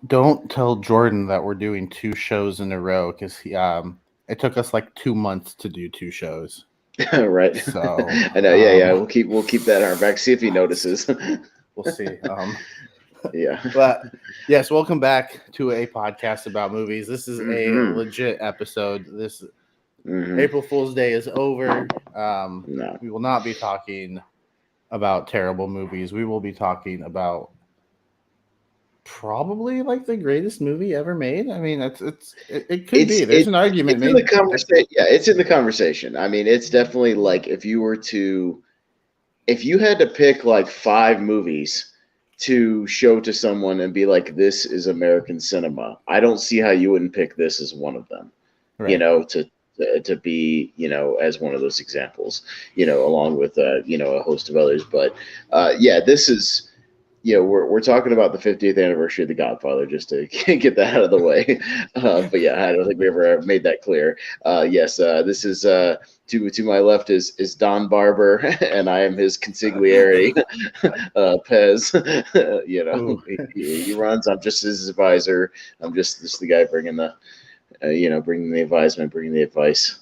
Don't tell Jordan that we're doing two shows in a row because it took us like 2 months to do two shows. Right. So I know. Yeah. We'll keep that in our back. See if he notices. we'll see. Yeah. But yes, welcome back to a podcast about movies. This is a Hmm. legit episode. This Hmm. April Fool's Day is over. No. We will not be talking about terrible movies. We will be talking about probably like the greatest movie ever made. I mean, it could It's be. There's it an argument it's in the made. conversation. Yeah, it's in the conversation. I mean, it's definitely like if you had to pick like five movies to show to someone and be like, this is American cinema, I don't see how you wouldn't pick this as one of them. You Right. know, to be, as one of those examples. Along with a host of others. But yeah, this is. We're talking about the 50th anniversary of The Godfather, just to get that out of the way. But yeah, I don't think we ever made that clear. Yes, this is to my left is Don Barber, and I am his consigliere, Pez. Ooh. He runs. I'm just his advisor. I'm just the guy bringing bringing the advisement, bringing the advice,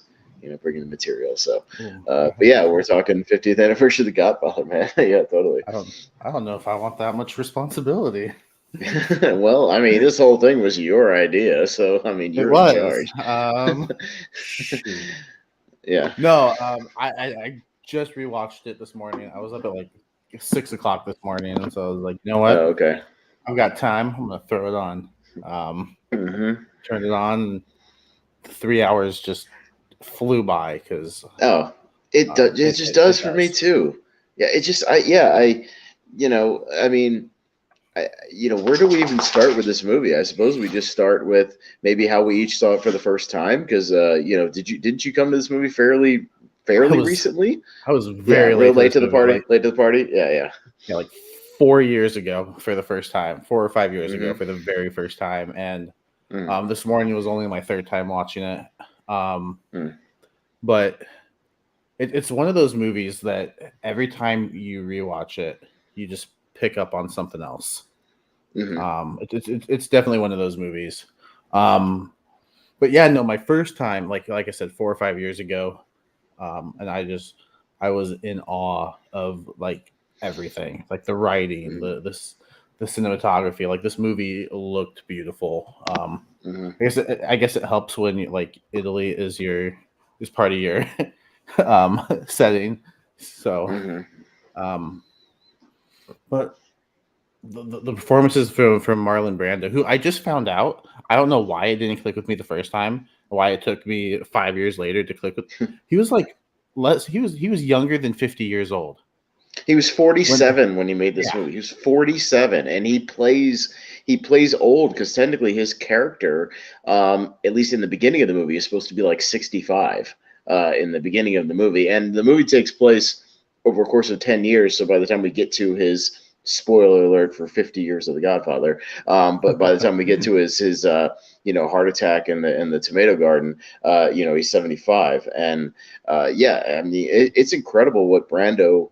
bringing the material. So, Ooh. but yeah, we're talking 50th anniversary of The Godfather, man. Yeah, totally. I don't know if I want that much responsibility. Well, I mean, this whole thing was your idea, so I mean, It you're in was. charge. Shoot. Yeah. No, I just rewatched it this morning. I was up at like 6 o'clock this morning, and so I was like, you know Oh, what? okay. I've got time. I'm gonna throw it on. Um, Hmm. Turned it on. And 3 hours just flew by because Oh, it just it does for me does. too. Yeah, it just I mean, where do we even start with this movie? I suppose we just start with maybe how we each saw it for the first time, because didn't you come to this movie fairly I fairly was recently? I was Yeah, very real late to late this to the movie. party. Late to the party. Yeah, yeah. Yeah, like 4 years ago for the first time, 4 or 5 years ago Hmm. for the very first time, and Mm, this morning was only my third time watching it. Um, mm, but it's one of those movies that every time you rewatch it, you just pick up on something else. hmm. It's definitely one of those movies. Um, but yeah, no, my first time, like I said, 4 or 5 years ago, and I was in awe of like everything, like the writing, Mm, the cinematography. Like this movie looked beautiful. mhm. I guess it helps when like Italy is part of your setting. So, Mhm. um, but the performances from Marlon Brando, who I just found out, I don't know why it didn't click with me the first time, why it took me 5 years later to click with. He was like he was younger than 50 years old He was when 47 when he made this yeah movie. He was 47, and he plays old because technically his character, at least in the beginning of the movie, is supposed to be like 65 in the beginning of the movie, and the movie takes place over a course of 10 years. So by the time we get to his spoiler alert for 50 years of The Godfather, but by the time we get to his heart attack in the tomato garden, he's 75, and yeah, I mean it's incredible what Brando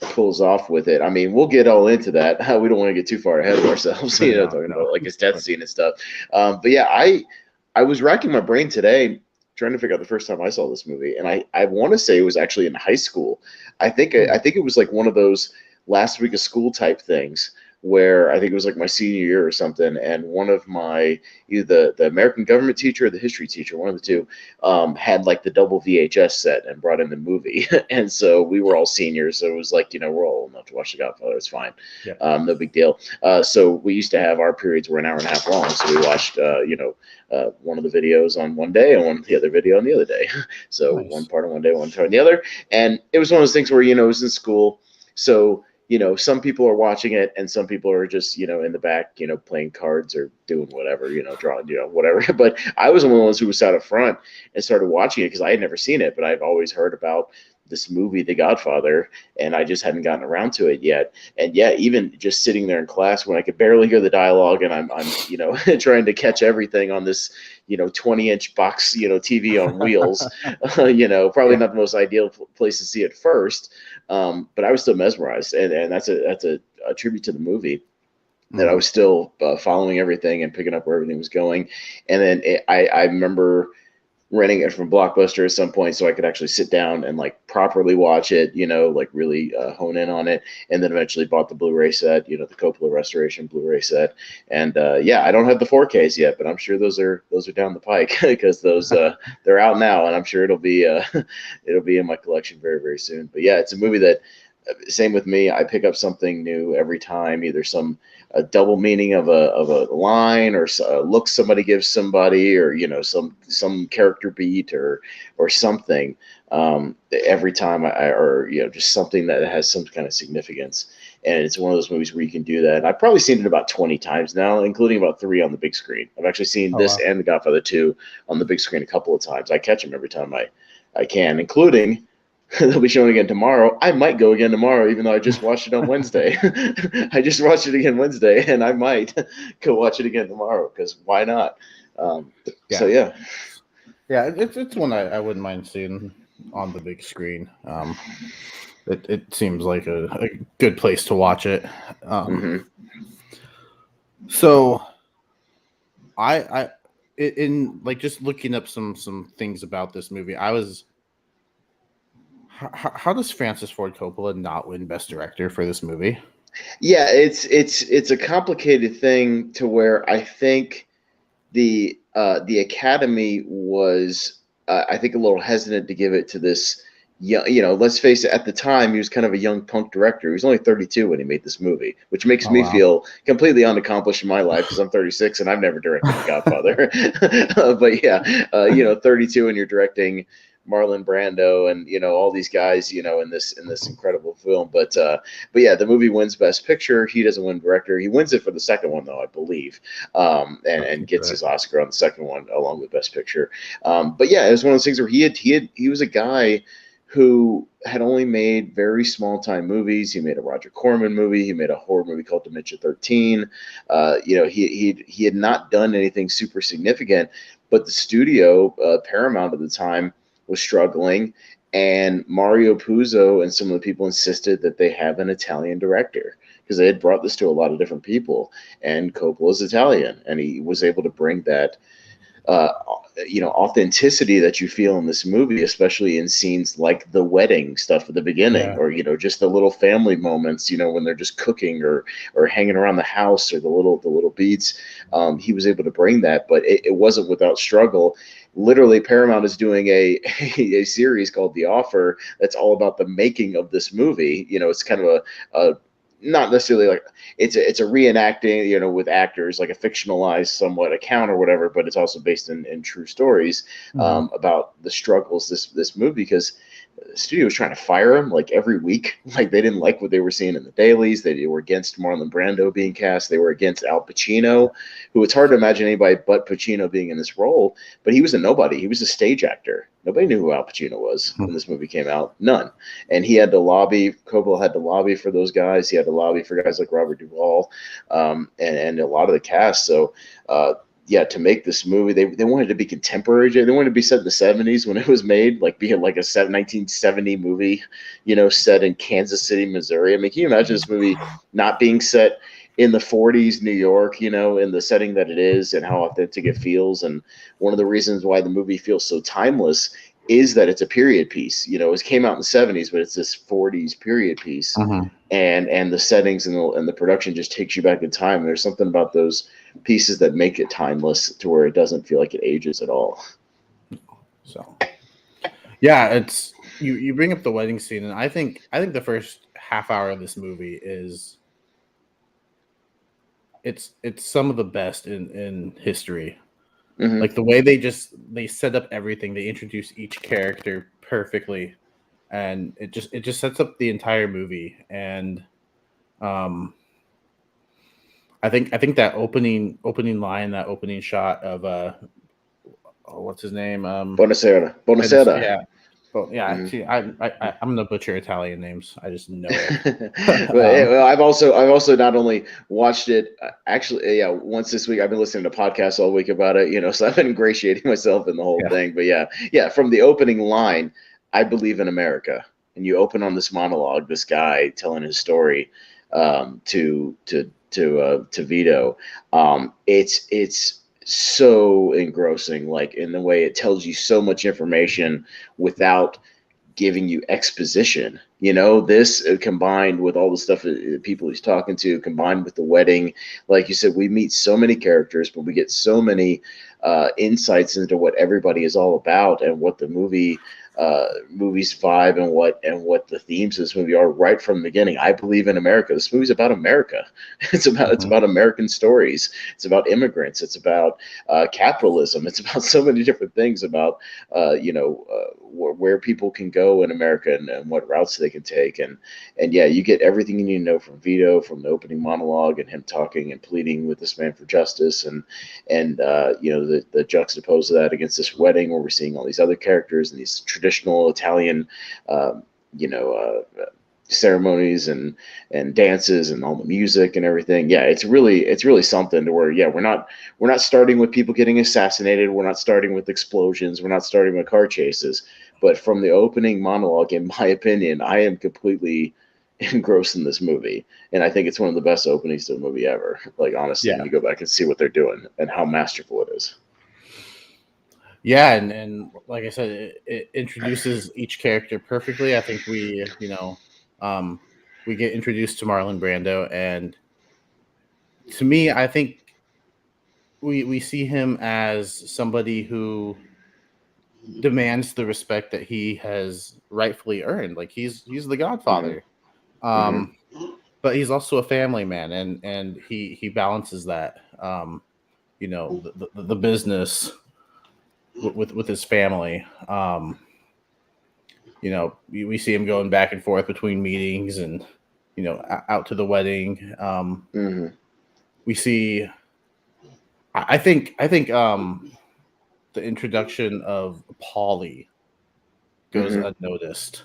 pulls off with it. I mean, we'll get all into that. We don't want to get too far ahead of ourselves, no talking no about like his death scene and stuff. But yeah, I was racking my brain today trying to figure out the first time I saw this movie, and I want to say it was actually in high school. I think it was like one of those last week of school type things where I think it was like my senior year or something, and one of my either the American government teacher or the history teacher, one of the two, had like the double VHS set and brought in the movie. And so we were all seniors. So it was like, we're all old enough to watch The Godfather. It's fine. yeah No big deal. So we used to have our periods were an hour and a half long. So we watched, one of the videos on one day and the other video on the other day. So one nice part on one day, one part on the other. And it was one of those things where, it was in school. So, some people are watching it and some people are just, in the back, playing cards or doing whatever, drawing, whatever. But I was one of the ones who sat up front and started watching it because I had never seen it, but I've always heard about this movie, The Godfather, and I just hadn't gotten around to it yet. And yeah, even just sitting there in class when I could barely hear the dialogue and I'm trying to catch everything on this, 20-inch box, TV on wheels, probably yeah not the most ideal place to see it first. But I was still mesmerized, and that's a tribute to the movie. that I was still following everything and picking up where everything was going. And then I remember renting it from Blockbuster at some point so I could actually sit down and like properly watch it, like really hone in on it. And then eventually bought the Blu-ray set, the Coppola Restoration Blu-ray set. And yeah, I don't have the 4Ks yet, but I'm sure those are down the pike because those they're out now, and I'm sure it'll be in my collection very, very soon. But yeah, it's a movie that, same with me, I pick up something new every time, either a double meaning of a line, or a look somebody gives somebody, or some character beat or something, every time or just something that has some kind of significance. And it's one of those movies where you can do that. And I've probably seen it about 20 times now, including about 3 on the big screen. I've actually seen this and The Godfather 2 on the big screen a couple of times. I catch them every time I can, including they'll be showing again tomorrow. I might go again tomorrow, even though I just watched it on Wednesday. I just watched it again Wednesday, and I might go watch it again tomorrow, because why not? So yeah, it's one I wouldn't mind seeing on the big screen. It seems like a good place to watch it. So I in like just looking up some things about this movie, I was. How does Francis Ford Coppola not win Best Director for this movie? Yeah, it's a complicated thing, to where I think the Academy was, I think, a little hesitant to give it to this young, let's face it, at the time he was kind of a young punk director. He was only 32 when he made this movie, which makes me feel completely unaccomplished in my life, because I'm 36 and I've never directed The Godfather. But yeah, 32 and you're directing Marlon Brando and all these guys in this incredible film. But yeah, the movie wins Best Picture. He doesn't win Director. He wins it for the second one, though, I believe, and gets his Oscar on the second one along with Best Picture. But yeah, it was one of those things where he was a guy who had only made very small time movies. He made a Roger Corman movie. He made a horror movie called Dementia 13. He had not done anything super significant, but the studio, Paramount at the time, was struggling, and Mario Puzo and some of the people insisted that they have an Italian director, because they had brought this to a lot of different people, and Coppola's Italian, and he was able to bring that authenticity that you feel in this movie, especially in scenes like the wedding stuff at the beginning, or just the little family moments, when they're just cooking or hanging around the house, or the little beats. He was able to bring that, but it wasn't without struggle. Literally, Paramount is doing a series called The Offer that's all about the making of this movie. It's kind of a not necessarily like it's a reenacting, with actors, like a fictionalized somewhat account or whatever, but it's also based in true stories about the struggles this movie, because the studio was trying to fire him like every week. Like, they didn't like what they were seeing in the dailies. They were against Marlon Brando being cast. They were against Al Pacino, who, it's hard to imagine anybody but Pacino being in this role, but he was a nobody. He was a stage actor. Nobody knew who Al Pacino was when this movie came out. None. And he had to lobby. Coppola had to lobby for those guys. He had to lobby for guys like Robert Duvall, and a lot of the cast. So, yeah, to make this movie, they wanted to be contemporary. They wanted to be set in the 70s when it was made, like be like a 1970 movie, set in Kansas City, Missouri. I mean, can you imagine this movie not being set in the 40s New York, in the setting that it is, and how authentic it feels? And one of the reasons why the movie feels so timeless is that it's a period piece. It came out in the 70s, but it's this 40s period piece. And the settings and the production just takes you back in time. There's something about those pieces that make it timeless, to where it doesn't feel like it ages at all. So, yeah, it's you bring up the wedding scene, and I think the first half hour of this movie is it's some of the best in history. Like, the way they set up everything, they introduce each character perfectly, and it just sets up the entire movie. And I think that opening line, that opening shot of what's his name? Buonasera. Yeah. Well, yeah. See, I'm gonna butcher Italian names. I just know it. Well, I've also not only watched it, actually, once this week. I've been listening to podcasts all week about it, so I've been ingratiating myself in the whole thing. But yeah, from the opening line, "I believe in America," and you open on this monologue, this guy telling his story, to to Vito. It's so engrossing, like in the way it tells you so much information without giving you exposition. You know, this combined with all the stuff people he's talking to, combined with the wedding, like you said, we meet so many characters, but we get so many insights into what everybody is all about and what the movie's vibe and what the themes of this movie are right from the beginning. I believe in America. This movie's about America. It's about American stories. It's about immigrants. It's about capitalism. It's about so many different things about where people can go in America and what routes they can take. And yeah, you get everything you need to know from Vito, from the opening monologue and him talking and pleading with this man for justice, and the juxtapose of that against this wedding where we're seeing all these other characters and these traditional Italian, you know. Ceremonies and dances and all the music and everything. Yeah, it's really something to where we're not starting with people getting assassinated, we're not starting with explosions, we're not starting with car chases, but from the opening monologue, in my opinion, I am completely engrossed in this movie, and I think it's one of the best openings to a movie ever. Like honestly, when Yeah. you go back and see what they're doing and how masterful it is. Yeah, and like I said, it introduces each character perfectly. I think um, we get introduced to Marlon Brando, and to me, I think we see him as somebody who demands the respect that he has rightfully earned. Like he's the Hmm. Godfather, Hmm. um, but he's also a family man, and he balances that. The business with his family. We see him going back and forth between meetings and out to the wedding. Hmm. We see. I think the introduction of Polly goes Hmm. unnoticed.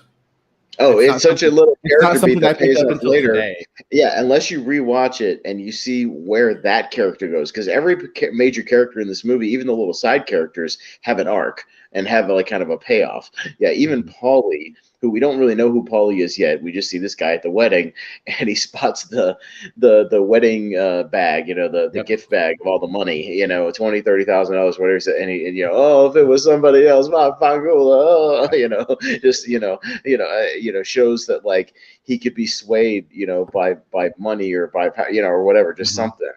Oh, It's it's not such a something. little It's not character beat something I that picked pays up off until later. today. Yeah, unless you rewatch it and you see where that character goes, because every major character in this movie, even the little side characters, have an arc and have like kind of a payoff. Yeah, even Mhm. Paulie, who we don't really know who Paulie is yet. We just see this guy at the wedding, and he spots the wedding bag, the Yep. gift bag of all the money, $20,000, $30,000, whatever. And oh, if it was somebody else, my fangula, just shows that like he could be swayed, by money or by or whatever, just Mhm. something,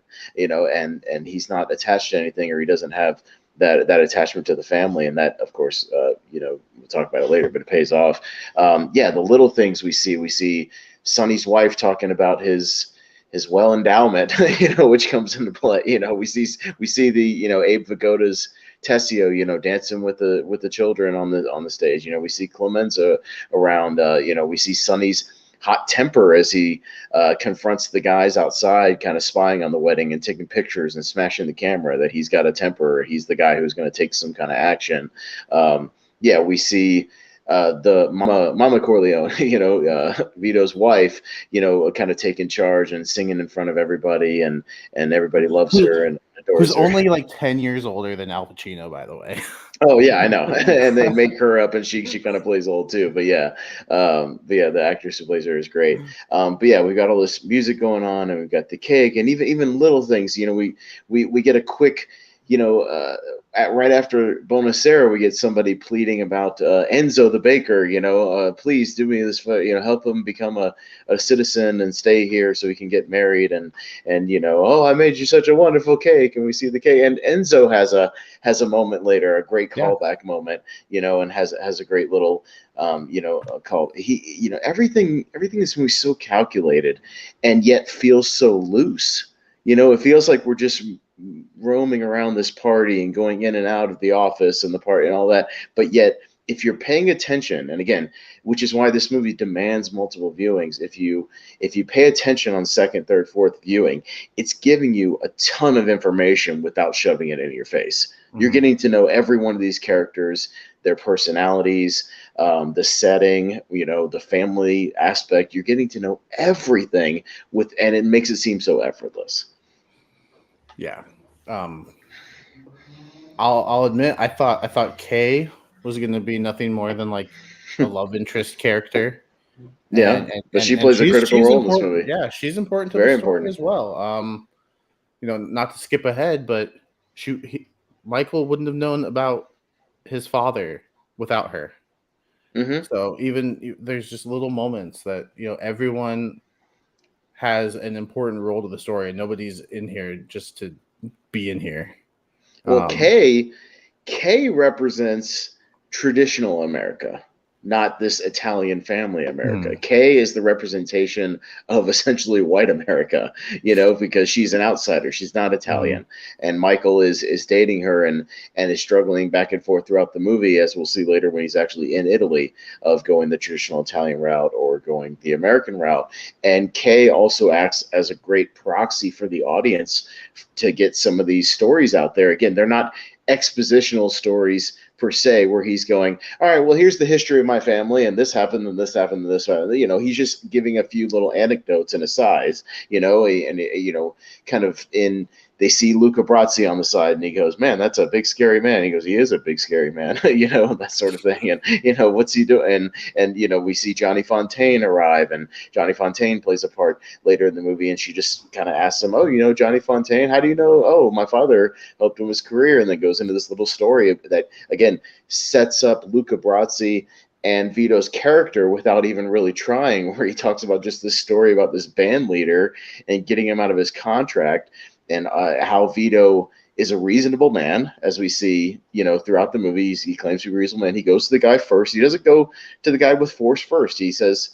and he's not attached to anything, or he doesn't have that attachment to the family, and that of course, we'll talk about it later, but it pays off. Yeah, the little things we see Sonny's wife talking about his well endowment, which comes into play. We see the Abe Vigoda's Tessio, dancing with the children on the stage. We see Clemenza around. We see Sonny's hot temper as he confronts the guys outside, kind of spying on the wedding and taking pictures and smashing the camera. That he's got a temper. He's the guy who's going to take some kind of action. Yeah, we see the Mama Corleone, Vito's wife, kind of taking charge and singing in front of everybody, and everybody loves Who, her and who's adores her. only like 10 years older than Al Pacino, by the way. Oh yeah, I know. And they make her up, and she kind of plays old too. But yeah, the actress who plays her is great. But yeah, we've got all this music going on, and we've got the cake, and even little things. We get a quick, right after Bonacera, we get somebody pleading about Enzo the baker. Please do me this, help him become a citizen and stay here so he can get married, and oh, I made you such a wonderful cake, and we see the cake, and Enzo has a moment later, a great Yeah. callback moment, and has a great little, call. Everything is so calculated, and yet feels so loose. It feels like we're just roaming around this party and going in and out of the office and the party and all that, but yet if you're paying attention, and again, which is why this movie demands multiple viewings, if you pay attention on second, third, fourth viewing, it's giving you a ton of information without shoving it in your face. You're Mhm. getting to know every one of these characters, their personalities, the setting, the family aspect. You're getting to know everything and it makes it seem so effortless. Yeah. Um, I'll admit I thought Kay was going to be nothing more than like a love interest character. Yeah, but she And plays a critical she's role in this important. movie. Yeah, she's important to the Very story important. as well. Not to skip ahead, but Michael wouldn't have known about his father without her. Mm-hmm. So even there's just little moments that everyone has an important role to the story, and nobody's in here just to be in here. Well, Kay represents traditional America, not this Italian family America. Mhm. Kay is the representation of essentially white America, because she's an outsider. She's not Italian. And Michael is dating her and is struggling back and forth throughout the movie, as we'll see later when he's actually in Italy, of going the traditional Italian route or going the American route. And Kay also acts as a great proxy for the audience to get some of these stories out there. Again, they're not expositional stories per se, where he's going, all right, well, here's the history of my family, and this happened, and this happened, and this happened. He's just giving a few little anecdotes and asides, kind of in. They see Luca Brasi on the side, and he goes, "Man, that's a big scary man." He goes, "He is a big scary man," that sort of thing. And what's he doing? And we see Johnny Fontaine arrive, and Johnny Fontaine plays a part later in the movie, and she just kind of asks him, "Oh, Johnny Fontaine? How do you know?" "Oh, my father helped him with his career," and then goes into this little story that again sets up Luca Brasi and Vito's character without even really trying, where he talks about just this story about this band leader and getting him out of his contract, and how Vito is a reasonable man, as we see, throughout the movie. He claims to be a reasonable man. He goes to the guy first. He doesn't go to the guy with force first. He says,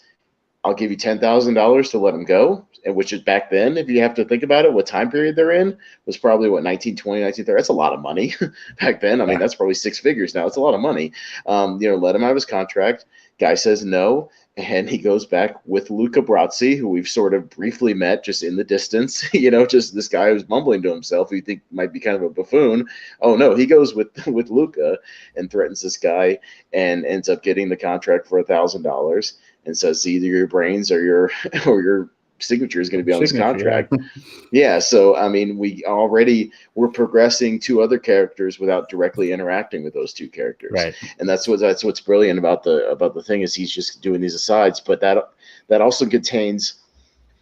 "I'll give you $10,000 to let him go," and which is back then, if you have to think about it, what time period they're in, was probably 1920, 1930. That's a lot of money back then. I mean, that's probably six figures now. It's a lot of money. Let him out of his contract. Guy says no, and he goes back with Luca Brasi, who we've sort of briefly met just in the distance. Just this guy who's mumbling to himself, who you think might be kind of a buffoon. Oh no, he goes with Luca and threatens this guy, and ends up getting the contract for $1,000. And says either your brains or your signature is going to be on this contract. Yeah. So I mean, we're progressing two other characters without directly interacting with those two characters. Right. And that's what's brilliant about the thing, is he's just doing these asides, but that also contains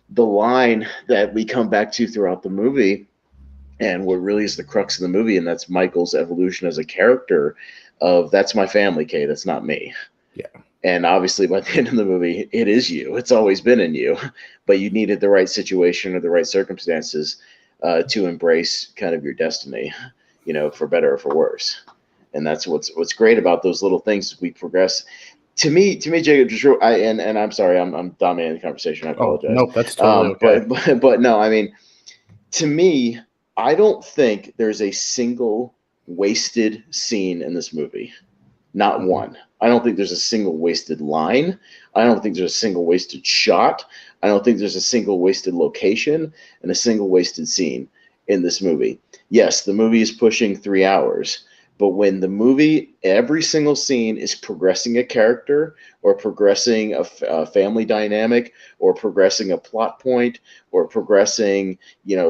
the line that we come back to throughout the movie, and what really is the crux of the movie, and that's Michael's evolution as a character of, "That's my family, Kay. That's not me." Yeah. And obviously, by the end of the movie, it is you. It's always been in you, but you needed the right situation or the right circumstances to embrace kind of your destiny, for better or for worse. And that's what's great about those little things. We progress. To me, Jacob, and I'm sorry, I'm dominating the conversation. I apologize. Nope, that's totally okay. But no, I mean, to me, I don't think there's a single wasted scene in this movie. Not one. I don't think there's a single wasted line. I don't think there's a single wasted shot. I don't think there's a single wasted location and a single wasted scene in this movie. Yes, the movie is pushing 3 hours, but when the movie, every single scene is progressing a character or progressing a family dynamic or progressing a plot point or progressing,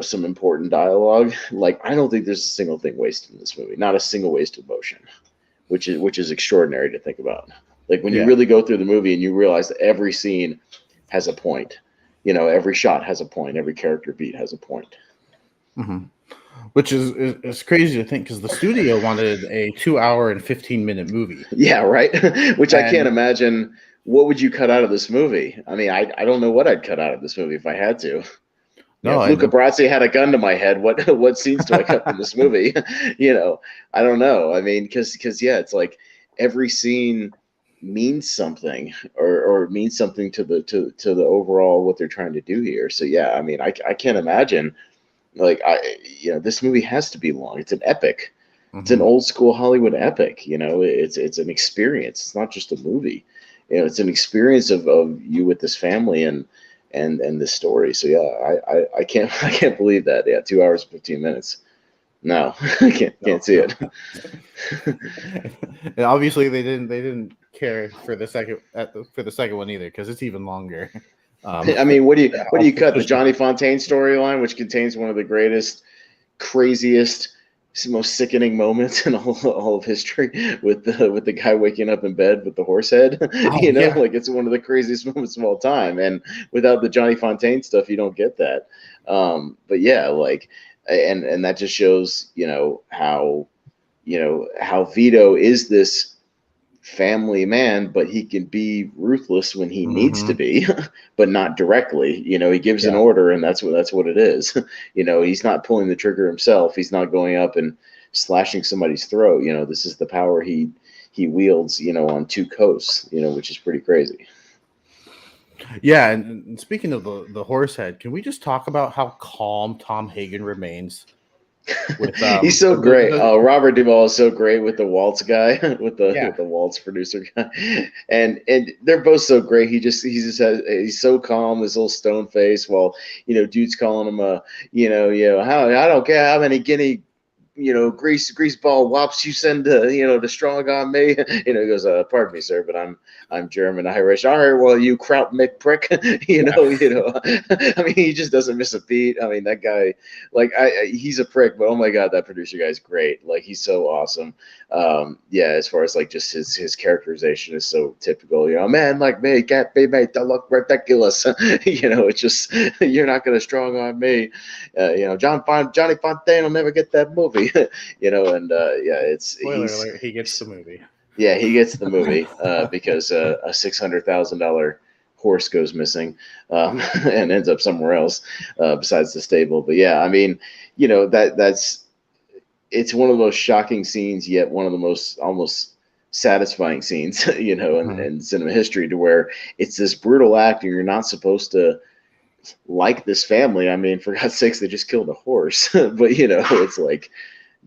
some important dialogue, like, I don't think there's a single thing wasted in this movie. Not a single wasted motion. Which is extraordinary to think about. Like, when you really go through the movie and you realize that every scene has a point, every shot has a point, every character beat has a point. Mm-hmm. Which is crazy to think, because the studio wanted a 2 hour and 15-minute movie. Yeah, right. Which I can't imagine. What would you cut out of this movie? I mean, I don't know what I'd cut out of this movie if I had to. No, if Luca Brasi had a gun to my head, what scenes do I cut from this movie? I don't know. I mean, because yeah, it's like every scene means something, or means something to the overall what they're trying to do here. So yeah, I mean, I can't imagine, like, this movie has to be long. It's an epic. Mm-hmm. It's an old school Hollywood epic. It's an experience. It's not just a movie. It's an experience of you with this family and this story. So yeah, I can't believe that. Yeah, 2 hours and 15 minutes. No, I can't see it. And obviously they didn't care for the second one either, because it's even longer. I mean, what do you cut? The Johnny Fontaine storyline, which contains one of the greatest, craziest most sickening moments in all of history with the guy waking up in bed with the horse head. Oh yeah. Like it's one of the craziest moments of all time. And without the Johnny Fontaine stuff, you don't get that. But yeah, like, and that just shows, how Vito is this family man, but he can be ruthless when he needs to Hmm. be, but not directly. He gives an Yeah. order, and that's what it is. He's not pulling the trigger himself. He's not going up and slashing somebody's throat. This is the power he wields. On two coasts. Which is pretty crazy. Yeah, and speaking of the horse head, can we just talk about how calm Tom Hagen remains with He's so great. Oh, Robert Duvall is so great with the waltz guy, with the yeah. with the waltz producer guy, and they're both so great. He's so calm, this little stone face, while dude's calling him how I don't care how many guinea grease ball wops you send to strong on me. He goes, pardon me, sir, but I'm German Irish. All right, well, you kraut Mick prick. Yeah. I mean, he just doesn't miss a beat. I mean, that guy, like, he's a prick, but oh my god, that producer guy's great. Like, he's so awesome. Yeah, as far as like just his characterization is so typical. A man like me can't be made to look ridiculous. It's just you're not gonna strong on me. Johnny Fontaine will never get that movie. And yeah, Spoiler alert, he gets the movie. yeah, he gets the movie because a $600,000 horse goes missing and ends up somewhere else besides the stable. But yeah, I mean, that's it's one of the most shocking scenes, yet one of the most almost satisfying scenes, Mhm. in cinema history, to where it's this brutal act and you're not supposed to like this family. I mean, for God's sakes, they just killed a horse. But it's like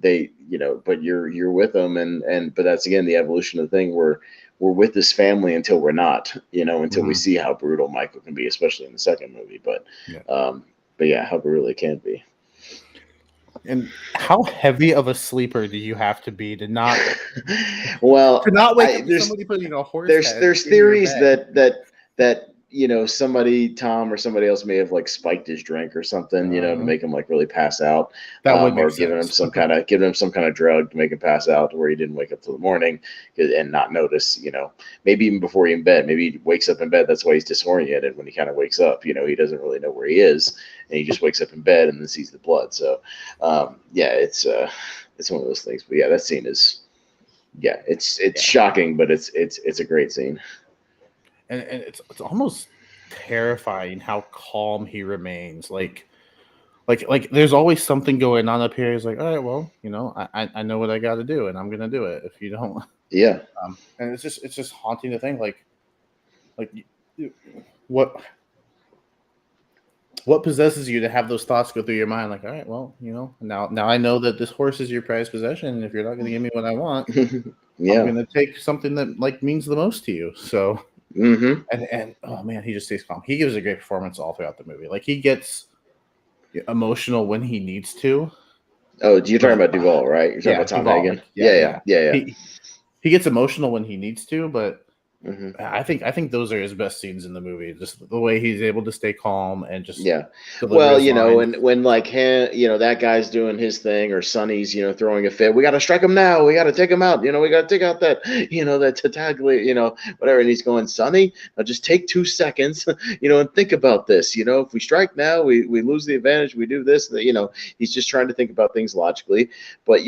but you're with them, but that's again the evolution of the thing where we're with this family until we're not, until we Mhm. see how brutal Michael can be, especially in the second movie. Yeah. But yeah, how brutal it can be. And how heavy of a sleeper do you have to be to not Well, wake up to somebody putting a horse head there's in your theories bed? that somebody, Tom or somebody else, may have like spiked his drink or something, to Uh, make him like really pass out, that would make or sense. giving him some kind of drug to make him pass out to where he didn't wake up till the morning and not notice. Maybe even before he in bed, maybe he wakes up in bed. That's why he's disoriented when he kind of wakes up. He doesn't really know where he is, and he just wakes up in bed and then sees the blood. So yeah, it's one of those things. But yeah, that scene is, yeah, it's Yeah. shocking, but it's a great scene. And it's almost terrifying how calm he remains. Like there's always something going on up here. He's like, all right, well, I know what I got to do, and I'm gonna do it. If you don't, Yeah. and it's just haunting to think like what what possesses you to have those thoughts go through your mind? Like, all right, well, now I know that this horse is your prized possession, and if you're not gonna give me what I want, I'm Yeah. gonna take something that like means the most to you. So Hmm. and oh man, he just stays calm. He gives a great performance all throughout the movie. Like he gets emotional when he needs to, Oh, you're talking but about Duvall, right? You're talking yeah, about Tom Duvall. Hagen. Like Yeah, yeah, yeah, yeah. yeah, yeah. He gets emotional when he needs to, but Hmm. I think those are his best scenes in the movie. Just the way he's able to stay calm and just Yeah. deliver Well, his lines. when like that guy's doing his thing, or Sonny's, throwing a fit. We got to strike him now. We got to take him out. We got to take out that, that Tataglia, whatever. And he's going, Sonny, now just take 2 seconds, and think about this. If we strike now, we lose the advantage. We do this. He's just trying to think about things logically. But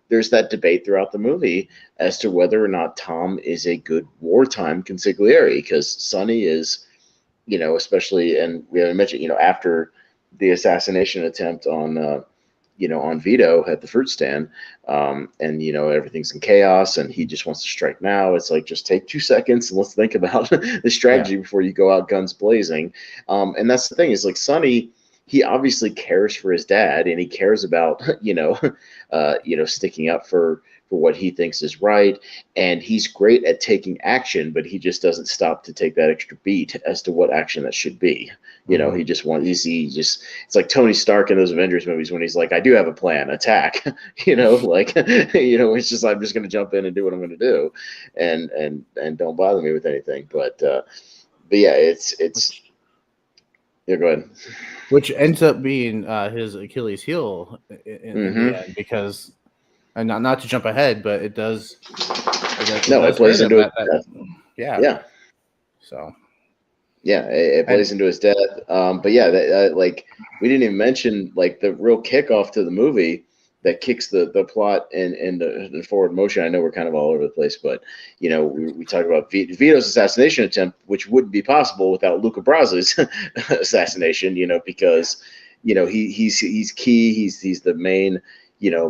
there's that debate throughout the movie as to whether or not Tom is a good wartime consigliere, because Sonny is, especially, and we haven't mentioned, after the assassination attempt on Vito at the fruit stand, and everything's in chaos, and he just wants to strike now. It's like, just take 2 seconds and let's think about the Yeah, strategy before you go out guns blazing. And that's the thing, is like Sonny. He obviously cares for his dad, and he cares about sticking up for what he thinks is right, and he's great at taking action, but he just doesn't stop to take that extra beat as to what action that should be. hmm He just wants, it's like Tony Stark in those Avengers movies when he's like, I do have a plan, attack. Like, it's just, I'm just going to jump in and do what I'm going to do, and don't bother me with anything. But yeah, it's which yeah. Go ahead. which ends up being his Achilles heel in the Hmm. end, because and not to jump ahead, but it does. It No, it does plays hurt him into his that death. yeah. Yeah. So Yeah, it plays and into his death. But yeah, that, like we didn't even mention like the real kickoff to the movie that kicks the plot and the forward motion. I know we're kind of all over the place, but you know we talked about Vito's assassination attempt, which wouldn't be possible without Luca Brasi's assassination. You know, because you know he's key. He's the main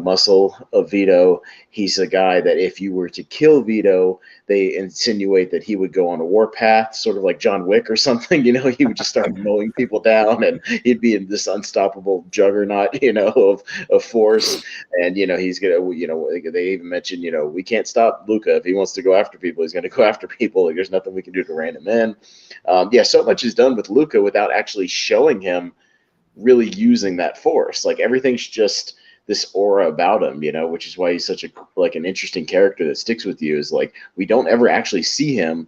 muscle of Vito. He's a guy that if you were to kill Vito, they insinuate that he would go on a warpath, sort of like John Wick or something. You know, he would just start mowing people down, and he'd be in this unstoppable juggernaut, of force. And he's gonna, they even mentioned, we can't stop Luca if he wants to go after people. He's gonna go after people. Like, there's nothing we can do to rein him in. Yeah, so much is done with Luca without actually showing him really using that force. Like everything's just this aura about him, which is why he's such an interesting character that sticks with you. Is like we don't ever actually see him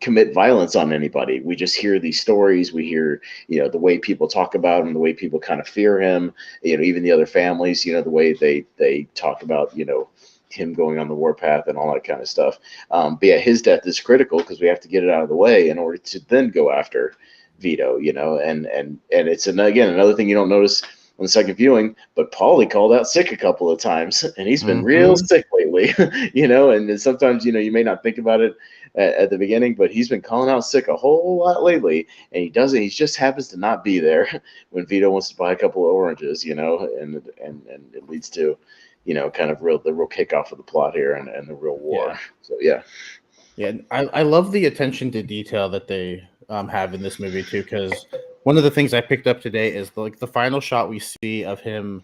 commit violence on anybody. We just hear these stories. We hear, the way people talk about him, the way people kind of fear him. Even the other families, the way they talk about, him going on the warpath and all that kind of stuff. But yeah, his death is critical because we have to get it out of the way in order to then go after Vito. And it's again another thing you don't notice on the second viewing, but Paulie called out sick a couple of times, and he's been real sick lately. And then sometimes you may not think about it at the beginning, but he's been calling out sick a whole lot lately, and he just happens to not be there when Vito wants to buy a couple of oranges, and it leads to kind of the real kickoff of the plot here and the real war. yeah. So yeah. Yeah, I love the attention to detail that they have in this movie too. Because one of the things I picked up today is the final shot we see of him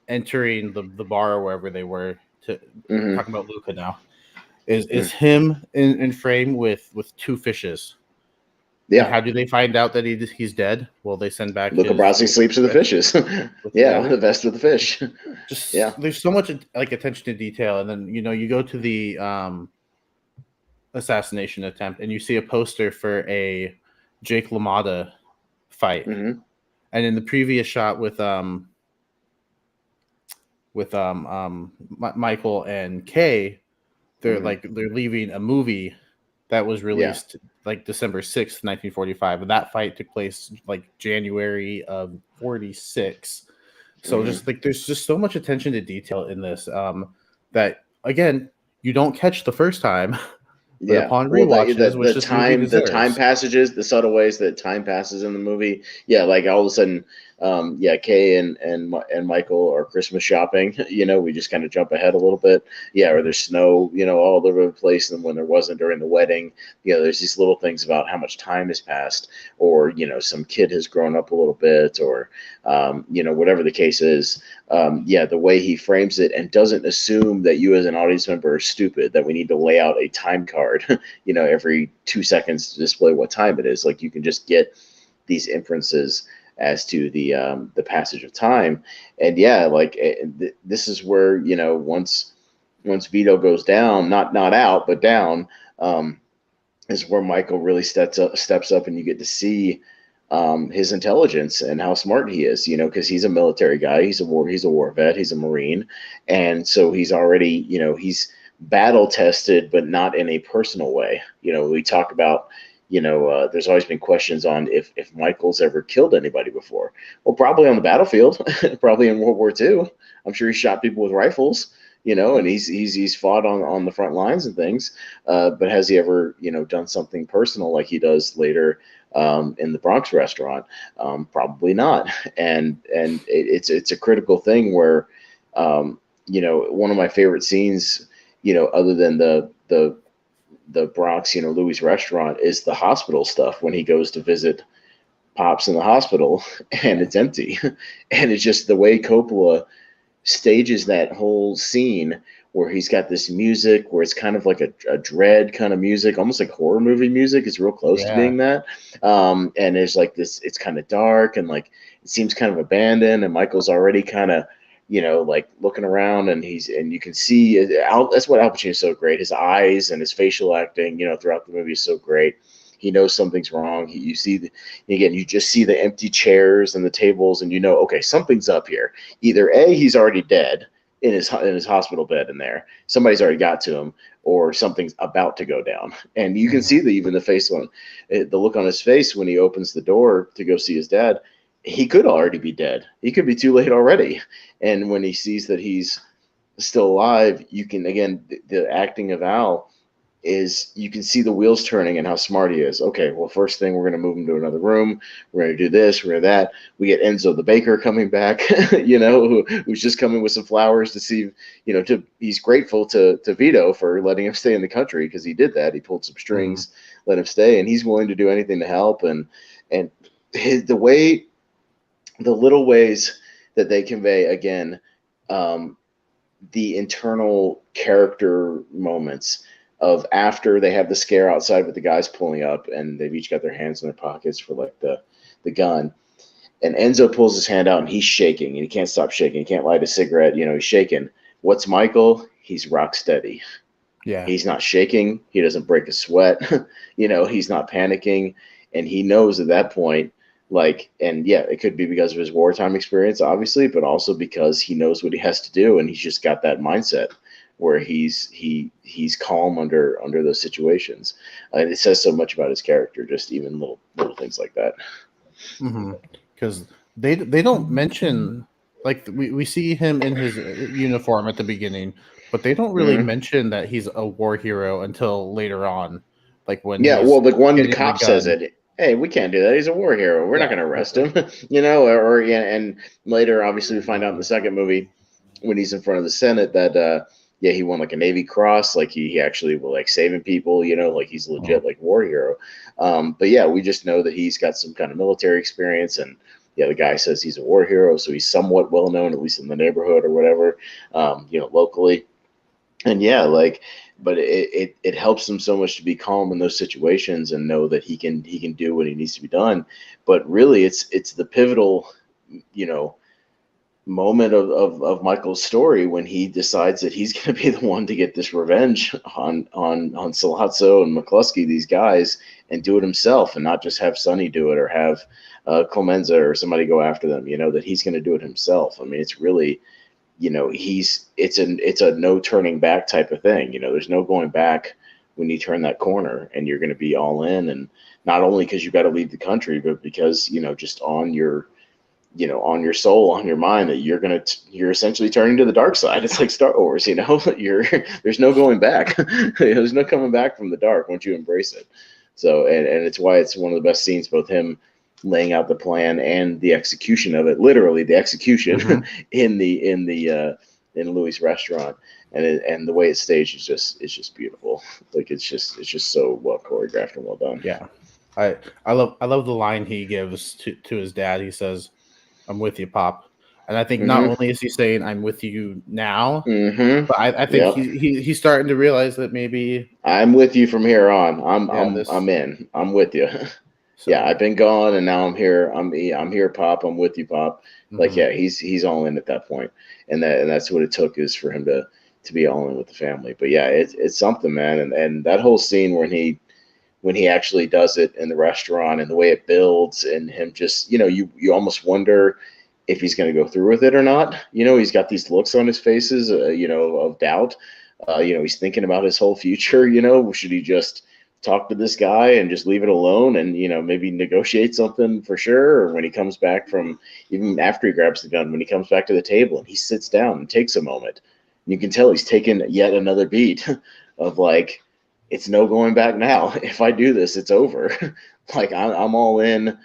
entering the bar or wherever they were. Talking about Luca now, is him in frame with two fishes. Yeah. And how do they find out that he's dead? Well, they send back Luca Brasi sleeps with the fishes. Yeah, with the vest with the fish. Just yeah. There's so much like attention to detail, and then you go to the assassination attempt, and you see a poster for a Jake LaMotta fight, and in the previous shot with Michael and Kay, they're they're leaving a movie that was released like December 6th, 1945, and that fight took place like January of 46. So just like there's just so much attention to detail in this that again you don't catch the first time. But upon rewatches, which this movie deserves, the time passages, the subtle ways that time passes in the movie, yeah, like all of a sudden, Kay and Michael are Christmas shopping. We just kind of jump ahead a little bit, or there's snow, all over the place, and when there wasn't during the wedding, there's these little things about how much time has passed, or some kid has grown up a little bit, or whatever the case is. The way he frames it and doesn't assume that you as an audience member are stupid, that we need to lay out a time card, every 2 seconds to display what time it is. Like you can just get these inferences as to the passage of time. And this is where, once Vito goes down, not out, but down, is where Michael really steps up and you get to see his intelligence and how smart he is, because he's a military guy. He's a war vet. He's a Marine. And so he's already, he's battle tested, but not in a personal way. We talk about, there's always been questions on if Michael's ever killed anybody before. Well, probably on the battlefield, probably in World War II. I'm sure he shot people with rifles, and he's fought on the front lines and things. But has he ever, done something personal like he does later in the Bronx restaurant? Probably not. And it's a critical thing where, one of my favorite scenes, other than the Bronx, Louis restaurant, is the hospital stuff when he goes to visit Pops in the hospital and it's empty. And it's just the way Coppola stages that whole scene where he's got this music where it's kind of like a dread kind of music, almost like horror movie music. It's real close to being that. And there's like this, it's kind of dark and like it seems kind of abandoned, and Michael's already kind of, like looking around, and you can see that's what Al Pacino is so great. His eyes and his facial acting, throughout the movie is so great. He knows something's wrong. You just see the empty chairs and the tables, and okay, something's up here. Either A, he's already dead, in his hospital bed in there. Somebody's already got to him, or something's about to go down. And you can see even the face on the look on his face when he opens the door to go see his dad. He could already be dead. He could be too late already. And when he sees that he's still alive, you can, again, the acting of Al is, you can see the wheels turning and how smart he is. Okay, well, first thing, we're going to move him to another room. We're going to do this, we're going to that. We get Enzo the baker coming back, who's just coming with some flowers to see, he's grateful to Vito for letting him stay in the country, because he did that. He pulled some strings, let him stay, and he's willing to do anything to help. And the little ways that they convey, again, the internal character moments of after they have the scare outside with the guys pulling up and they've each got their hands in their pockets for like the gun, and Enzo pulls his hand out and he's shaking and he can't stop shaking. He can't light a cigarette. He's shaking. What's Michael? He's rock steady. Yeah. He's not shaking. He doesn't break a sweat. He's not panicking. And he knows at that point, it could be because of his wartime experience, obviously, but also because he knows what he has to do. And he's just got that mindset where he's calm under those situations. And it says so much about his character, just even little things like that. Because they don't mention, like, we see him in his uniform at the beginning, but they don't really mention that he's a war hero until later on, like when one cop says it. Hey, we can't do that. He's a war hero. We're not going to arrest him, and later, obviously, we find out in the second movie when he's in front of the Senate that, he won like a Navy Cross. Like he actually will like saving people, like he's legit like war hero. But yeah, we just know that he's got some kind of military experience, and the guy says he's a war hero. So he's somewhat well known, at least in the neighborhood or whatever, locally. And but it helps him so much to be calm in those situations and know that he can do what he needs to be done. But really it's the pivotal, moment of Michael's story when he decides that he's going to be the one to get this revenge on Sollozzo and McCluskey, these guys, and do it himself, and not just have Sonny do it or have Clemenza or somebody go after them. That he's going to do it himself. I mean, it's really, it's a no turning back type of thing. There's no going back when you turn that corner, and you're going to be all in, and not only because you've got to leave the country, but because just on your soul, on your mind, that you're essentially turning to the dark side. It's like Star Wars, there's no going back. There's no coming back from the dark once you embrace it. So, and it's why it's one of the best scenes, both him laying out the plan and the execution of it, literally the execution in Louis' restaurant, and the way it's staged is just beautiful. Like it's just so well choreographed and well done. Yeah. I love the line he gives to his dad. He says, "I'm with you, Pop." And I think not only is he saying "I'm with you now," but I think he's starting to realize that maybe I'm with you from here on. I'm in. I'm with you. So, I've been gone and now I'm here. I'm here, Pop. I'm with you, Pop. Like he's all in at that point, and that's what it took, is for him to be all in with the family. But it's something, man. And that whole scene when he actually does it in the restaurant, and the way it builds, and him just, you almost wonder if he's going to go through with it or not. He's got these looks on his faces, of doubt. He's thinking about his whole future. Should he just talk to this guy and just leave it alone and, maybe negotiate something for sure? Or when he comes back from, even after he grabs the gun, when he comes back to the table and he sits down and takes a moment, you can tell he's taken yet another beat of like, it's no going back now. If I do this, it's over. Like I'm all in,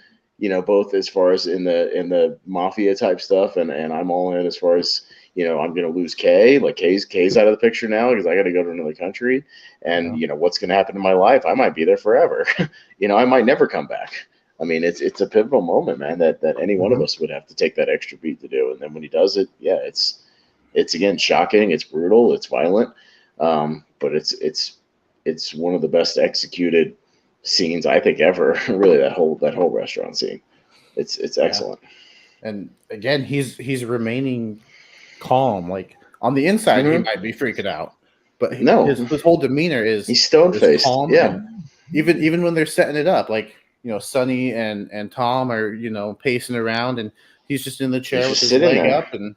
both as far as in the mafia type stuff, and I'm all in as far as, I'm going to lose Kay. Like Kay's out of the picture now because I got to go to another country, and what's going to happen in my life? I might be there forever. I might never come back. I mean, it's a pivotal moment, man, that any one of us would have to take that extra beat to do. And then when he does it, it's again shocking. It's brutal. It's violent. But it's one of the best executed scenes I think ever. Really, that whole restaurant scene. It's excellent. And again, he's remaining calm. Like on the inside, he might be freaking out, but his whole demeanor is he's stone-faced. Calm. Yeah. Even when they're setting it up, like Sonny and Tom are pacing around, and he's just in the chair with his leg up, and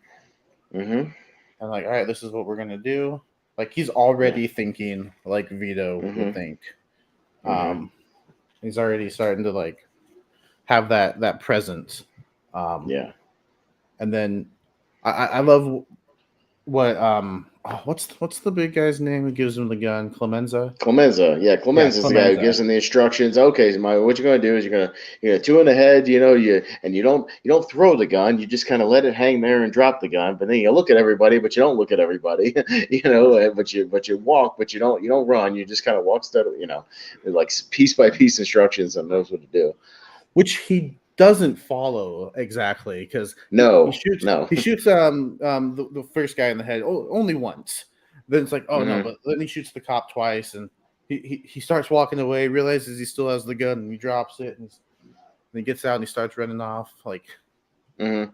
and like, all right, this is what we're gonna do. Like he's already Yeah. thinking like Vito would Mm-hmm. think. Mm-hmm. Um, he's already starting to like have that presence. Um, Yeah. and then I love what what's the big guy's name who gives him the gun? Clemenza. Clemenza, yeah, Yeah, Clemenza is the guy who gives Clemenza. him the instructions. Okay, my what you're gonna do is you're gonna two in the head, you don't throw the gun, you just kind of let it hang there and drop the gun, but then you look at everybody, but you don't look at everybody, but you walk, but you don't run, you just kind of walk steadily, like piece by piece instructions and knows what to do. Which he doesn't follow exactly because he No, shoots no. he shoots the first guy in the head only once. Then it's like, oh no, Hmm. but then he shoots the cop twice, and he starts walking away, realizes he still has the gun, and he drops it, and he gets out and he starts running off. Like, Hmm.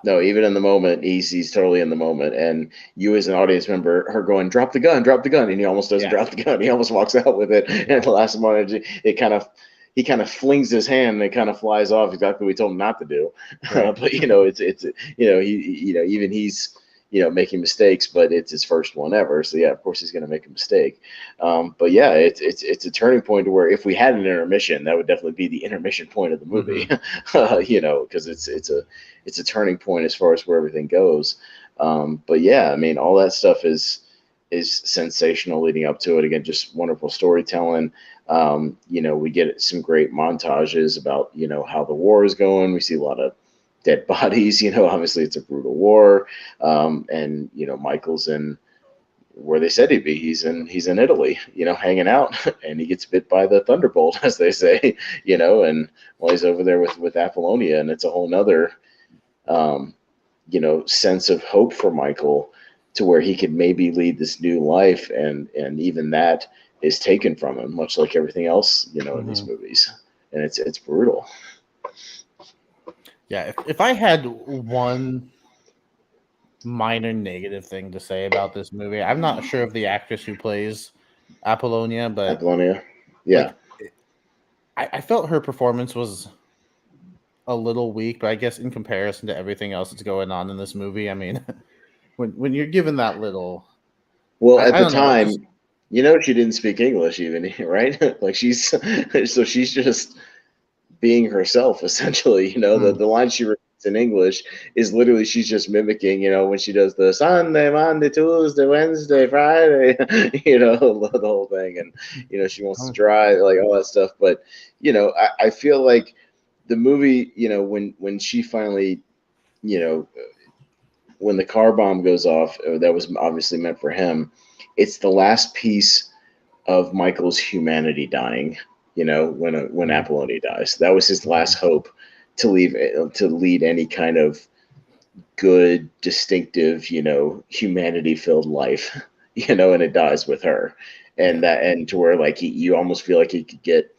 No, even in the moment, he's totally in the moment, and you as an audience member, her going, drop the gun," and he almost doesn't yeah, drop the gun. He almost walks out with it, and at the last moment, he kind of flings his hand, and it kind of flies off exactly what we told him not to do. right. But it's even he's making mistakes, but it's his first one ever, so yeah, of course he's going to make a mistake. But yeah, it's a turning point to where if we had an intermission, that would definitely be the intermission point of the movie. Hmm. Because it's a turning point as far as where everything goes. But yeah, I mean, all that stuff is sensational leading up to it. Again, just wonderful storytelling. We get some great montages about how the war is going. We see a lot of dead bodies. Obviously it's a brutal war, and Michael's in where they said he'd be. He's in Italy, hanging out, and he gets bit by the thunderbolt, as they say, and while he's over there with Apollonia, and it's a whole nother um, sense of hope for Michael to where he could maybe lead this new life, and even that is taken from him, much like everything else, in these Hmm. movies, and it's brutal. Yeah, if I had one minor negative thing to say about this movie, I'm not sure of the actress who plays Apollonia, but Apollonia, yeah. like I felt her performance was a little weak, but I guess in comparison to everything else that's going on in this movie, I mean, when you're given that little, Well, at I the don't know, it just time, she didn't speak English even, right? Like she's so she's just being herself essentially. The mm, line she repeats in English is literally she's just mimicking. When she does the Sunday, Monday, Tuesday, Wednesday, Friday. The whole thing, and she wants to um, drive like all that stuff. But I feel like the movie, when she finally, you know, when the car bomb goes off, that was obviously meant for him. It's the last piece of Michael's humanity dying. When mm, Apollonia dies, that was his last mhm, hope to lead any kind of good, distinctive, humanity filled life. And it dies with her, and yeah, to where like you almost feel like he could get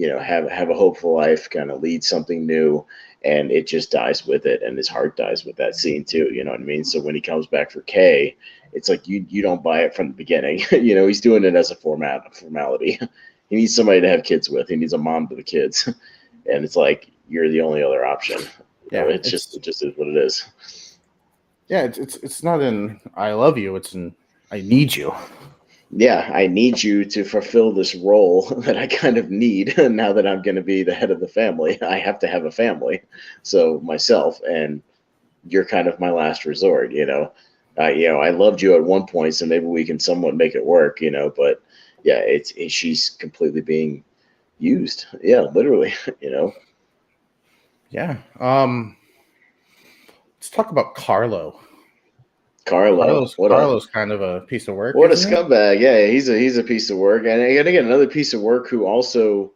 have a hopeful life, kind of lead something new, and it just dies with it, and his heart dies with that scene too. You know what I mean? So when he comes back for Kay, it's like you don't buy it from the beginning. He's doing it as a formality. He needs somebody to have kids with. He needs a mom to the kids, and it's like you're the only other option. yeah, It just is what it is. it's not in I love you, it's in I need you. Yeah, I need you to fulfill this role that I kind of need now that I'm going to be the head of the family. I have to have a family, so myself, and you're kind of my last resort. I loved you at one point, so maybe we can somewhat make it work. But yeah, she's completely being used. Yeah, literally. You know, Yeah. Let's talk about Carlo. Carlo, Carlo's kind of a piece of work, what a isn't he? scumbag. Yeah, he's a piece of work, and again another piece of work who also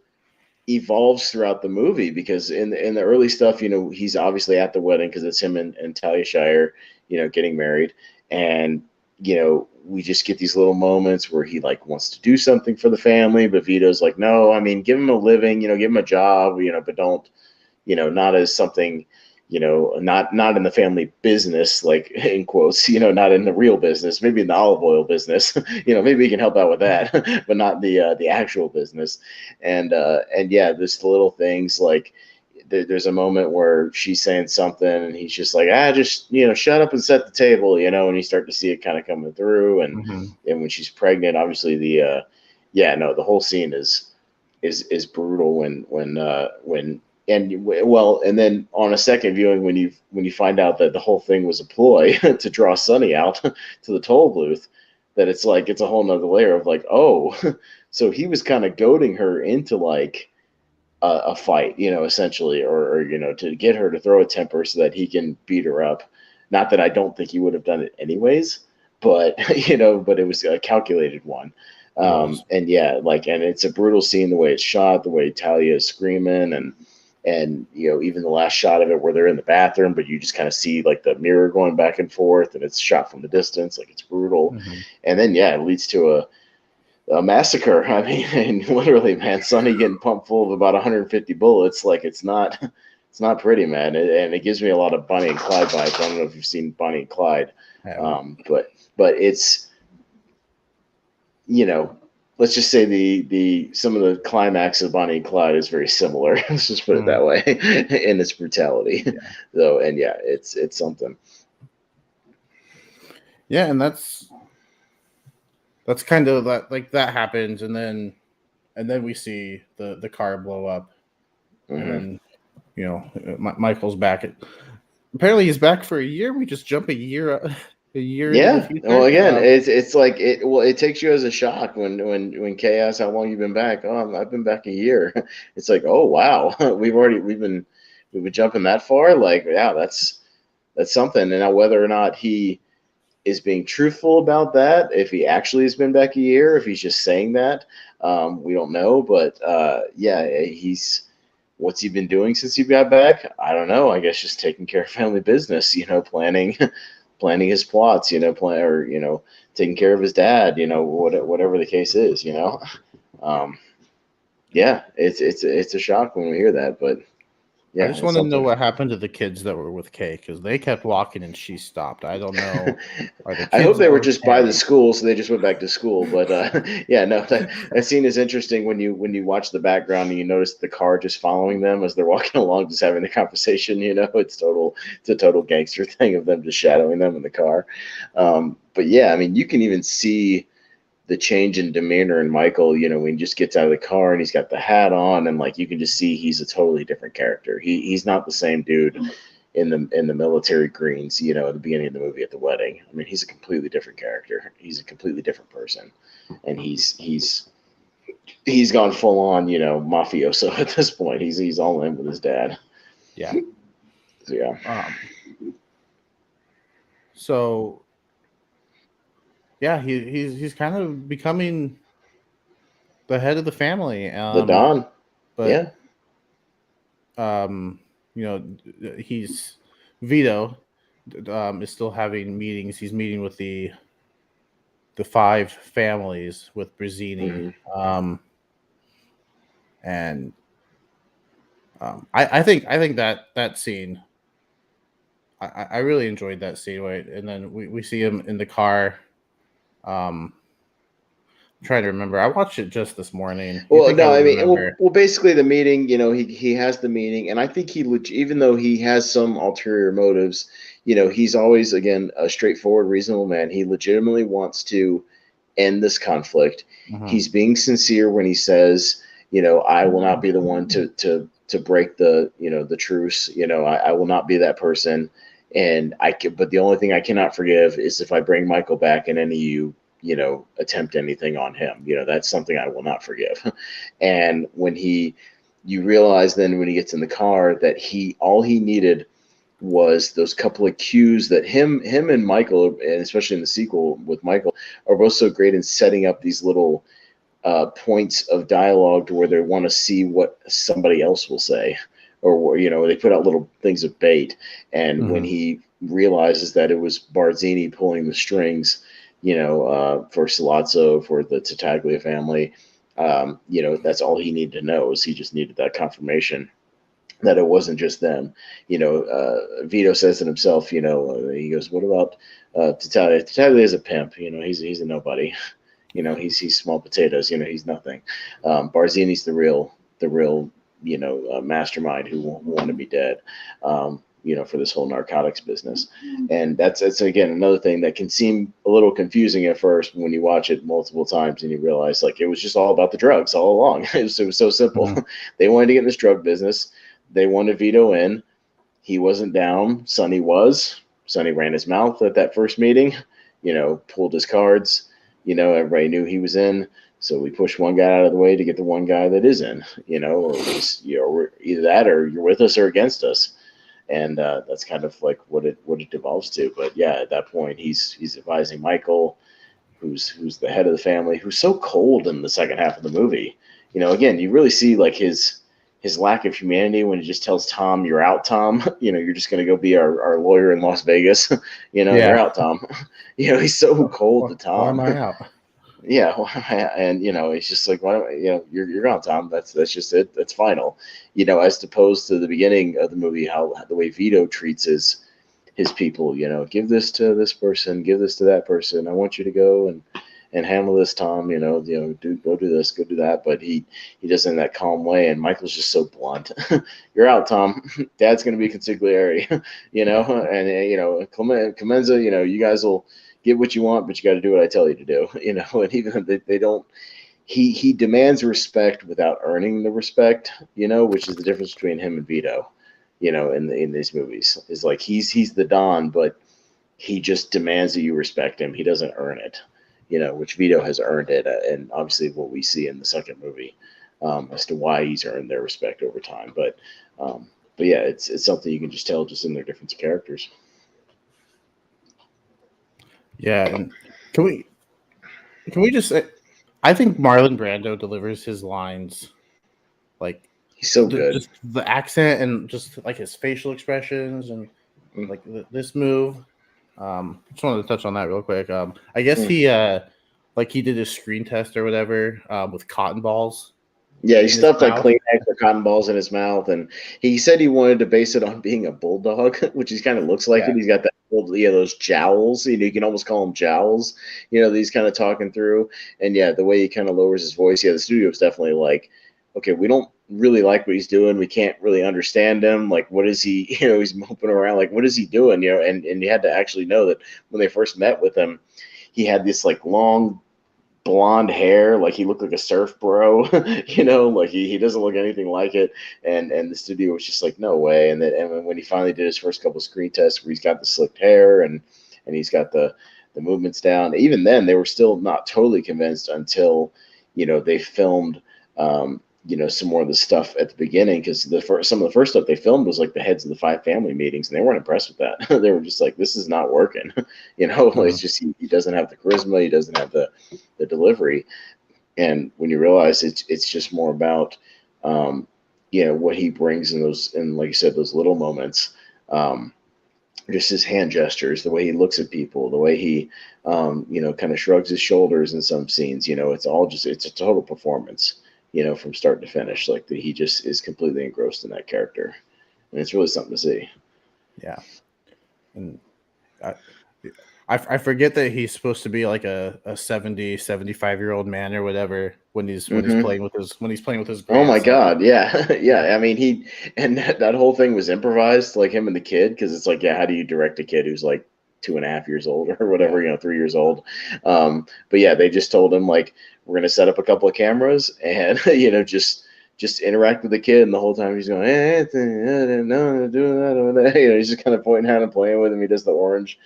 evolves throughout the movie because in the early stuff, he's obviously at the wedding because it's him and Talia Shire, getting married, and we just get these little moments where he like wants to do something for the family, but Vito's like, no, I mean, give him a living, give him a job, but don't, not as something, not in the family business, like in quotes, not in the real business, maybe in the olive oil business, maybe he can help out with that, but not the actual business. And yeah, just the little things like there's a moment where she's saying something and he's just like, just shut up and set the table, and you start to see it kind of coming through, and when she's pregnant, obviously the whole scene is brutal and then on a second viewing, when you find out that the whole thing was a ploy to draw Sonny out to the toll booth, that it's like it's a whole nother layer of like, oh, so he was kind of goading her into like a fight, essentially, or to get her to throw a temper so that he can beat her up. Not that I don't think he would have done it anyways, but but it was a calculated one. And yeah, and it's a brutal scene, the way it's shot, the way Talia is screaming, and even the last shot of it where they're in the bathroom, but you just kind of see like the mirror going back and forth, and it's shot from the distance, like it's brutal. And then it leads to a massacre. I mean, and literally, man, Sonny getting pumped full of about 150 bullets. Like it's not pretty, man. And it gives me a lot of Bonnie and Clyde vibes. I don't know if you've seen Bonnie and Clyde, but it's let's just say the some of the climax of Bonnie and Clyde is very similar. Let's just put it that way in its brutality. Though, and it's something. Yeah, and that's kind of that, like that happens, and then we see the car blow up, and then Michael's back. Apparently, he's back for a year. We just jump a year. Into the future. Well, again, it's like it. Well, it takes you as a shock when Kay asks how long you've been back. Oh, I've been back a year. It's like, oh wow, we've been jumping that far. Like, yeah, that's something. And now whether or not he is being truthful about that, if he actually has been back a year, if he's just saying that, we don't know. But what's he been doing since he got back? I don't know. I guess just taking care of family business. Planning his plots, taking care of his dad, whatever the case is, it's a shock when we hear that, but yeah. I just want to know what happened to the kids that were with Kay, because they kept walking and she stopped. I don't know. I hope they were just by the school, so they just went back to school. But that scene is interesting when you watch the background and you notice the car just following them as they're walking along, just having the conversation. It's a total gangster thing of them just shadowing them in the car. But yeah, I mean, you can even see the change in demeanor in Michael, when he just gets out of the car and he's got the hat on, and like you can just see he's a totally different character. He's not the same dude in the military greens, at the beginning of the movie at the wedding. I mean, he's a completely different character. He's a completely different person, and he's gone full on, mafioso at this point. He's all in with his dad. Yeah. So, yeah. So. Yeah, he's kind of becoming the head of the family. The Don. But, he's Vito is still having meetings. He's meeting with the 5 families with Brazzini. And I think that scene, I really enjoyed that scene. Right? And then we see him in the car. I'm trying to remember. I watched it just this morning. Well, no, I mean, basically the meeting. He has the meeting, and I think even though he has some ulterior motives, he's always, again, a straightforward, reasonable man. He legitimately wants to end this conflict. He's being sincere when he says, I will not be the one to break the truce. I will not be that person. And but the only thing I cannot forgive is if I bring Michael back and any of you, attempt anything on him. That's something I will not forgive. And when you realize then when he gets in the car that all he needed was those couple of cues that him and Michael, and especially in the sequel with Michael, are both so great in setting up these little points of dialogue to where they want to see what somebody else will say. Or they put out little things of bait, and when he realizes that it was Barzini pulling the strings, for Sollozzo, for the Tattaglia family, that's all he needed to know. Is he just needed that confirmation that it wasn't just them. Vito says it himself. He goes, "What about Tattaglia? Tattaglia is a pimp. He's a nobody. He's small potatoes. He's nothing. Barzini's the real mastermind who wanted me dead. For this whole narcotics business. And that's again another thing that can seem a little confusing at first when you watch it multiple times and you realize like it was just all about the drugs all along. It was so simple. Mhm. They wanted to get in this drug business. They wanted Vito in. He wasn't down. Sonny was. Sonny ran his mouth at that first meeting, pulled his cards. Everybody knew he was in. So we push one guy out of the way to get the one guy that is in, or we're either that or you're with us or against us. And that's kind of like what it devolves to. But yeah, at that point, he's advising Michael, who's the head of the family, who's so cold in the second half of the movie. Again, you really see like his lack of humanity when he just tells Tom, "You're out, Tom. You're just going to go be our lawyer in Las Vegas. You're Yeah. out, Tom." He's so cold to Why am Tom. I out? Yeah, and it's just like, why you're gone, Tom. That's just it. That's final. As opposed to the beginning of the movie, how the way Vito treats his people. Give this to this person, give this to that person. I want you to go and handle this, Tom. Go do this, go do that. But he does it in that calm way, and Michael's just so blunt. You're out, Tom. Dad's gonna be consigliere. And Clemenza. You guys will get what you want, but you got to do what I tell you to do. And even they don't. He demands respect without earning the respect. Which is the difference between him and Vito. In these movies, is like he's the Don, but he just demands that you respect him. He doesn't earn it. Which Vito has earned it, and obviously what we see in the second movie as to why he's earned their respect over time. But yeah, it's something you can just tell just in their different characters. Yeah, and can we just say, I think Marlon Brando delivers his lines like He's so good. just the accent and just like his facial expressions and Mm, like this move. Just wanted to touch on that real quick. I guess mm. he like he did his screen test or whatever with cotton balls Yeah, he in his stuffed like mouth. Kleenex or cotton balls in his mouth, and he said he wanted to base it on being a bulldog, which he kind of looks like it. Yeah, He's got that old, those jowls. You can almost call them jowls. That he's kind of talking through, and yeah, the way he kind of lowers his voice. Yeah, the studio's definitely like, okay, we don't really like what he's doing. We can't really understand him. Like, what is he? He's moping around. Like, what is he doing? And you had to actually know that when they first met with him, he had this like long blonde hair, like he looked like a surf bro. Like he doesn't look anything like it. And the studio was just like, no way. And when he finally did his first couple screen tests where he's got the slicked hair and he's got the movements down, even then they were still not totally convinced until they filmed some more of the stuff at the beginning, because some of the first stuff they filmed was like the heads of the 5 family meetings, and they weren't impressed with that. They were just like, this is not working. Mhm. It's just he doesn't have the charisma, he doesn't have the delivery. And when you realize it's just more about what he brings in those, and like you said, those little moments, um, just his hand gestures, the way he looks at people, the way he kind of shrugs his shoulders in some scenes. It's a total performance. From start to finish, like he just is completely engrossed in that character, and it's really something to see. yeah, and I, I forget that he's supposed to be like a 70, 75-year-old man or whatever Hmm. when he's playing with his Oh my grandson. God, yeah, yeah. I mean, and that whole thing was improvised, like him and the kid, because it's like, yeah, how do you direct a kid who's like 2.5 years old or whatever, Yeah. 3 years old? But yeah, they just told him like, we're gonna set up a couple of cameras and just interact with the kid, and the whole time he's going, hey, Anthony, I didn't know doing that over there. He's just kind of pointing at him, playing with him. He does the orange,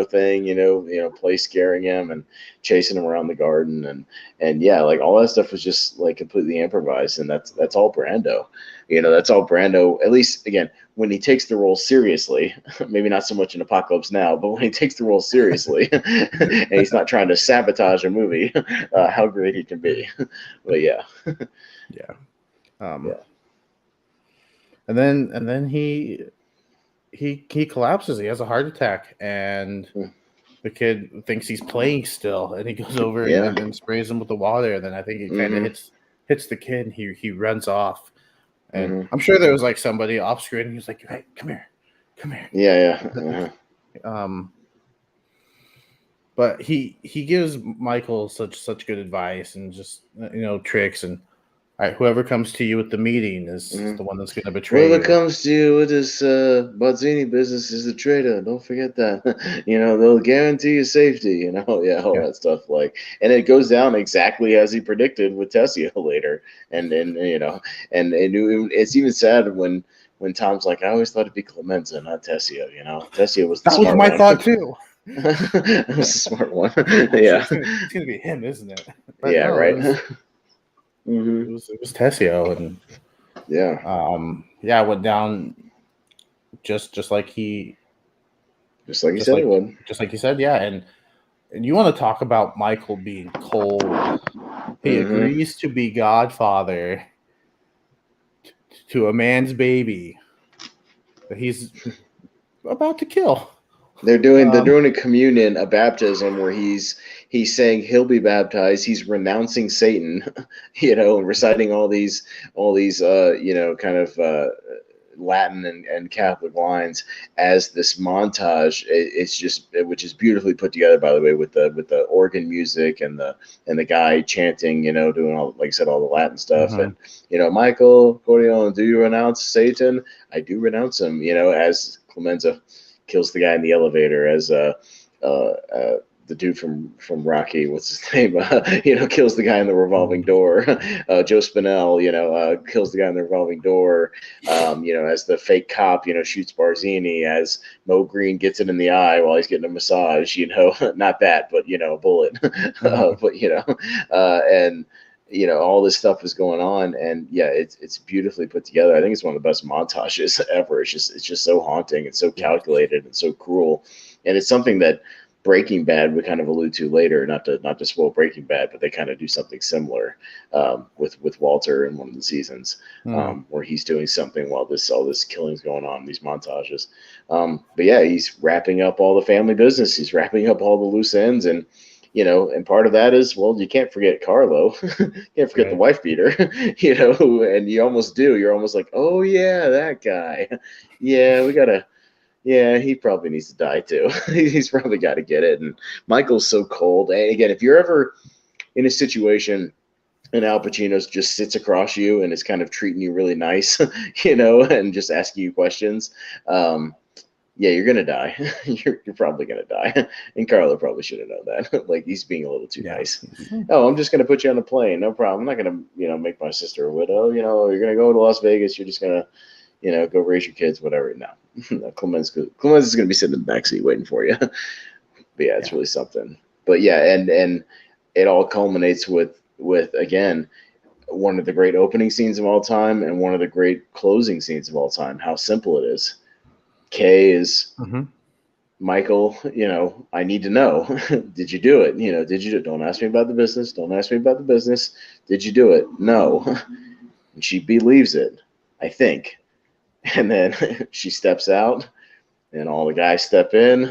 thing, play scaring him and chasing him around the garden, and yeah, like all that stuff was just like completely improvised, and that's all Brando. That's all Brando. At least again, when he takes the role seriously, maybe not so much in Apocalypse Now, but when he takes the role seriously, and he's not trying to sabotage a movie, how great he can be. But yeah, Yeah. Um, yeah. and then he collapses. He has a heart attack, and the kid thinks he's playing still, and he goes over and, Yeah. and sprays him with the water. And then I think it kind of Hmm. hits the kid, and he runs off. And Hmm. I'm sure there was like somebody off screen. And he was like, "Hey, come here, come here." Yeah, yeah. Uh-huh. Um, but he gives Michael such good advice and just tricks. And All right, whoever comes to you with the meeting is Mhm. the one that's going to betray Whoever you. comes to you with this Barzini business is a traitor. Don't forget that. They'll guarantee your safety. Yeah, all Yeah. that stuff. And it goes down exactly as he predicted with Tessia later. And it's even sad when Tom's like, I always thought it'd be Clemenza, not Tessia. Tessia was the That was smart my one. thought too. That was the smart one. Oh shit, Yeah, it's gonna be him, isn't it? But yeah, no, right. it Hmm. was it was Tessio, and Yeah, yeah, it went down just like he just like you just said it like would. just like you said, yeah. And you want to talk about Michael being cold? He Hmm. agrees to be godfather to a man's baby that he's about to kill. They're Um, doing a communion, a baptism where he's saying he'll be baptized. He's renouncing Satan, and reciting all these kind of Latin and Catholic lines as this montage. It's just which is beautifully put together, by the way, with the organ music and the guy chanting, doing all, like I said, all the Latin stuff. mhm, And Michael Corleone, do you renounce Satan? I do renounce him. As Clemenza kills the guy in the elevator, as the dude from Rocky, what's his name? Kills the guy in the revolving mhm, door. Joe Spinell, kills the guy in the revolving door. As the fake cop, shoots Barzini. As Mo Green gets it in the eye while he's getting a massage. Not that, but a bullet. mhm. But and all this stuff is going on, and yeah, it's beautifully put together. I think it's one of the best montages ever. It's just so haunting and so Yeah. calculated and so cruel, and it's something that Breaking Bad would kind of allude to later. Not to spoil Breaking Bad, but they kind of do something similar with Walter in one of the seasons, Mm. where he's doing something while all this killing's going on, these montages. But yeah, he's wrapping up all the family business. He's wrapping up all the loose ends, and part of that is, well, you can't forget Carlo. You can't forget the Right. wife beater, and you almost do. You're almost like, oh yeah, that guy. Yeah, we gotta. Yeah, he probably needs to die too. He's probably got to get it. And Michael's so cold. And again, if you're ever in a situation and Al Pacino just sits across you and is kind of treating you really nice, and just asking you questions, yeah, you're gonna die. You're probably gonna die. And Carlo probably should have known that. Like, he's being a little too Yeah. nice. Oh, I'm just gonna put you on a plane, no problem. I'm not gonna, make my sister a widow. You're gonna go to Las Vegas. You're just gonna, go raise your kids, whatever. No, no, Clemens is gonna be sitting in the backseat waiting for you. But yeah, it's Yeah. really something. But yeah, and it all culminates with again one of the great opening scenes of all time and one of the great closing scenes of all time. How simple it is. Kay is Hmm. Michael, I need to know. Did you do it? Did you do it? Don't ask me about the business. Don't ask me about the business. Did you do it? No. And she believes it, I think. And then she steps out, and all the guys step in,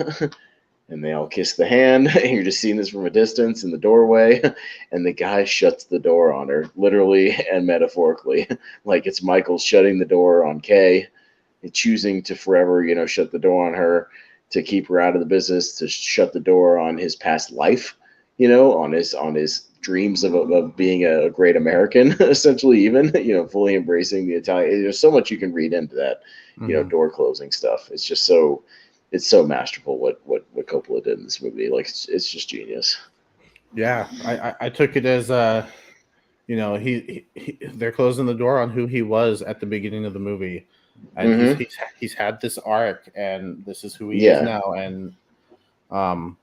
and they all kiss the hand. And you're just seeing this from a distance in the doorway. And the guy shuts the door on her, literally and metaphorically. Like, it's Michael shutting the door on Kay, choosing to forever, shut the door on her, to keep her out of the business, to shut the door on his past life, on his dreams of being a great American, essentially, even, fully embracing the Italian. There's so much you can read into that, Hmm. door closing stuff. It's so masterful what Coppola did in this movie. Like, it's just genius. Yeah. I took it as they're closing the door on who he was at the beginning of the movie, and he's Mm-hmm. he's he's had this arc, and this is who he is Yeah. now. And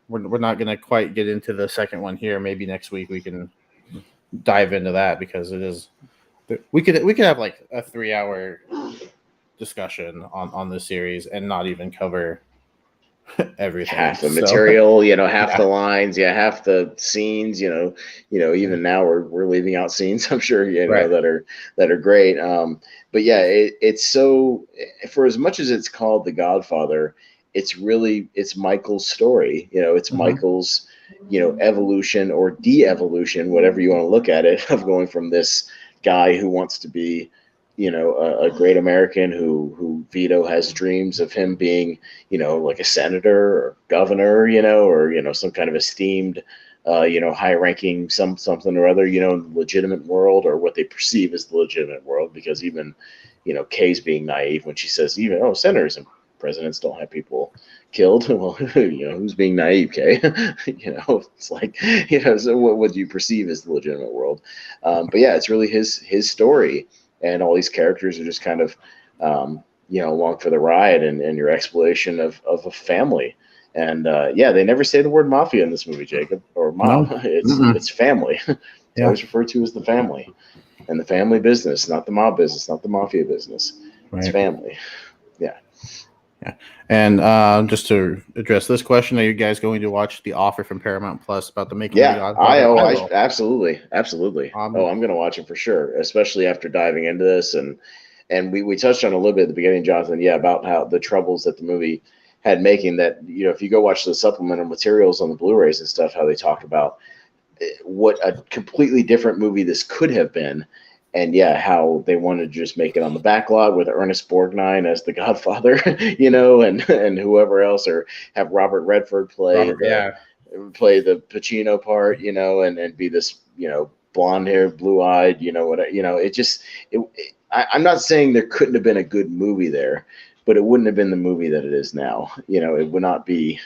we're not gonna quite get into the second one here. Maybe next week we can dive into that, because it is we could have like a 3 hour discussion on this series and not even cover everything. Half the So material, half the yeah, lines, yeah, half the scenes, even now we're leaving out scenes, I'm sure, right. that are great. But yeah, it's so, for as much as it's called The Godfather, it's Michael's story. It's Hmm. Michael's, evolution or de-evolution, whatever you want to look at it, of going from this guy who wants to be, a great American, who Vito has dreams of him being, like a senator or governor, or some kind of esteemed high-ranking something or other, in the legitimate world, or what they perceive as the legitimate world. Because even, Kay's being naive when she says, even senators and presidents don't have people killed. Well, who's being naive, Kay? It's like, so what do you perceive as the legitimate world? But yeah, it's really his story, and all these characters are just kind of, along for the ride, and your exploration of a family. And yeah, they never say the word mafia in this movie, Jacob, or No. mob. It's Mm-mm. it's family. It's Yeah. always referred to as the family, and the family business, not the mob business, not the mafia business. It's Right. family. Yeah. Yeah. And just to address this question, are you guys going to watch the offer from Paramount Plus about the making of The Yeah, Godfather? I will. absolutely. Oh, I'm gonna watch it for sure, especially after diving into this, and we touched on a little bit at the beginning, Jonathan. Yeah, about how the troubles that the movie had making that. If you go watch the supplemental materials on the Blu-rays and stuff, how they talk about what a completely different movie this could have been. And yeah, how they wanted to just make it on the backlog with Ernest Borgnine as the Godfather, and whoever else, or have Robert Redford play Robert, the yeah. Pacino part, and be this, blonde haired, blue eyed, what, it just, I'm not saying there couldn't have been a good movie there, but it wouldn't have been the movie that it is now. It would not be,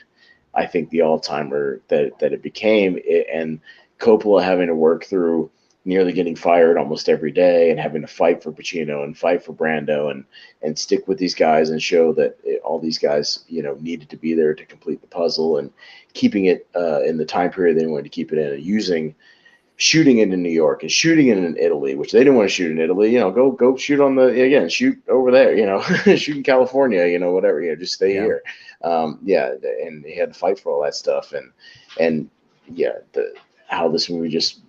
I think, the all timer that it became. And Coppola having to work through nearly getting fired almost every day, and having to fight for Pacino and fight for Brando, and stick with these guys and show that all these guys, needed to be there to complete the puzzle, and keeping it in the time period they wanted to keep it in, and shooting it in New York and shooting it in Italy, which they didn't want to shoot in Italy. Go shoot shoot over there. Shoot in California. Whatever. Just stay Yeah. here. Yeah, and he had to fight for all that stuff, and yeah, how this movie just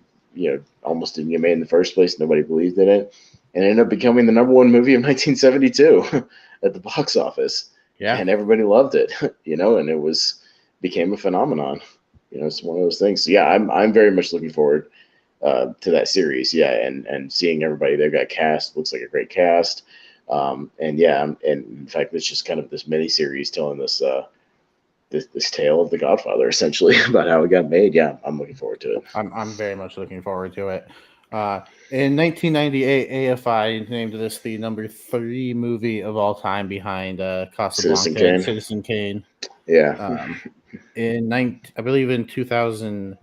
almost didn't get made in the first place. Nobody believed in it, and it ended up becoming the number one movie of 1972 at the box office, Yeah. and everybody loved it. And it became a phenomenon. It's one of those things. So yeah, I'm very much looking forward to that series. Yeah, and seeing everybody they've got cast looks like a great cast. And yeah, and in fact, it's just kind of this mini series telling this tale of the Godfather, essentially, about how it got made. Yeah, I'm looking forward to it. I'm very much looking forward to it. In 1998, AFI named this the number 3 movie of all time, behind Citizen Casablanca and Kane. Citizen Kane. Yeah. I believe in 2008,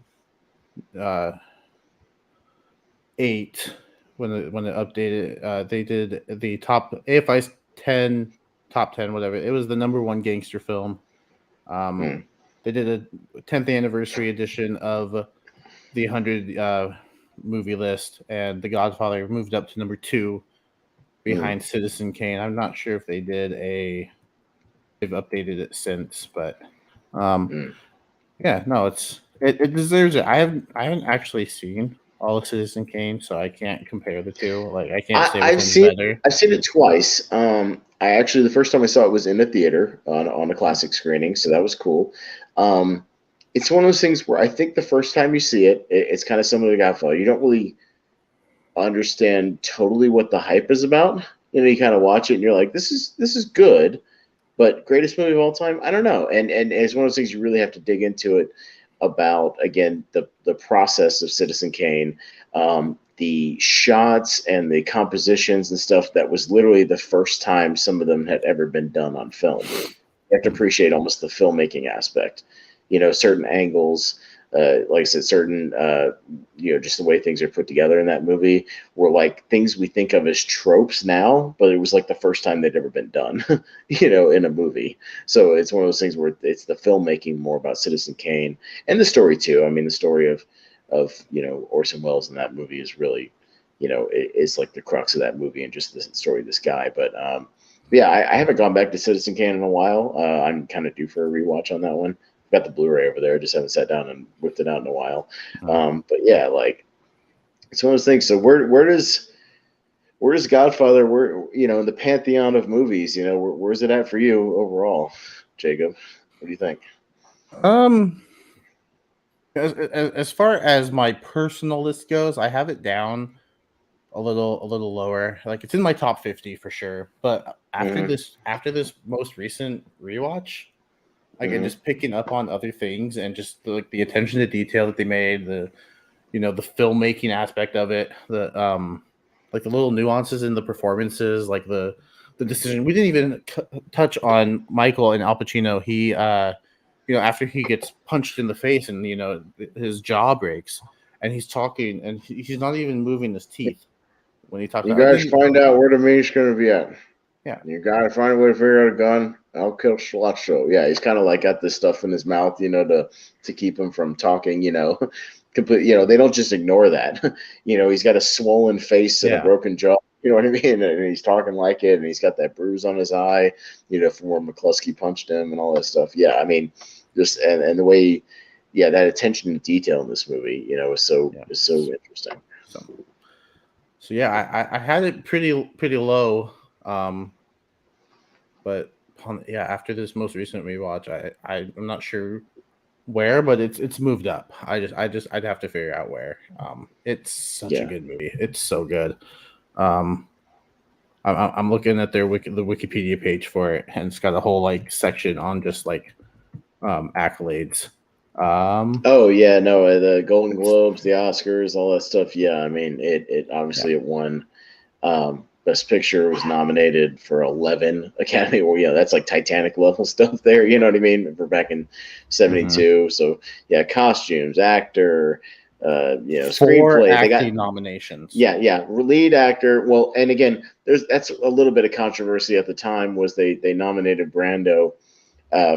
when it updated, they did the top AFI's 10 top 10, whatever. It was the number 1 gangster film. Hmm. They did a 10th anniversary edition of the 100 movie list, and The Godfather moved up to number 2 behind Citizen Kane. I'm not sure if they've updated it since, but yeah, no, it deserves it. I haven't actually seen all of Citizen Kane, so I can't compare the two. Like, I can't say which I've one's seen better. I've seen it twice. I actually, the first time I saw it was in a theater on a classic screening, so that was cool. It's one of those things where I think the first time you see it's kind of similar to Godfather. You don't really understand totally what the hype is about. You kind of watch it and you're like, this is good, but greatest movie of all time? I don't know. And it's one of those things you really have to dig into it, about, again, the process of Citizen Kane, the shots and the compositions and stuff. That was literally the first time some of them had ever been done on film. You have to appreciate almost the filmmaking aspect. Certain angles, like I said, certain just the way things are put together in that movie were like things we think of as tropes now, but it was like the first time they'd ever been done, in a movie. So it's one of those things where it's the filmmaking more about Citizen Kane, and the story too. I mean, the story of Orson Welles in that movie is really, it's like the crux of that movie, and just the story of this guy. But yeah, I haven't gone back to Citizen Kane in a while. I'm kind of due for a rewatch on that one. Got the Blu-ray over there. I just haven't sat down and whipped it out in a while. But yeah, like, it's one of those things. So where's Godfather? Where, in the pantheon of movies, where's it at for you overall, Jacob? What do you think? Um, as far as my personal list goes, I have it down a little lower. Like, it's in my top 50 for sure. But after Mm-hmm. this most recent rewatch, Again, just picking up on other things and just like the attention to detail that they made, the the filmmaking aspect of it, the like the little nuances in the performances, like the decision. We didn't even touch on Michael and Al Pacino. He after he gets punched in the face and his jaw breaks, and he's talking and he's not even moving his teeth when he talks You about it. guys find out where the meat's gonna be at. Yeah. You gotta find a way to figure out a gun. I'll kill Schlatcho. Yeah, he's kind of like got this stuff in his mouth, to keep him from talking. Complete. They don't just ignore that. He's got a swollen face and a Yeah. broken jaw. You know what I mean? And he's talking like it, and he's got that bruise on his eye. From where McCluskey punched him and all that stuff. Yeah, I mean, just and the way, yeah, that attention to detail in this movie, is so interesting. So yeah, I had it pretty low, but after this most recent rewatch, I'm not sure where, but it's moved up. I'd have to figure out where. It's such a good movie. It's so good. I'm looking at the Wikipedia page for it, and it's got a whole like section on just like accolades. Oh yeah, no, the Golden Globes, the Oscars, all that stuff. Yeah, I mean, it obviously it won. Best Picture was nominated for 11 Academy Award. That's like Titanic level stuff there. You know what I mean? For back in '72. So yeah, costumes, actor, screenplay. 4 acting They got nominations. Yeah, lead actor. Well, and again, that's a little bit of controversy at the time. Was they nominated Brando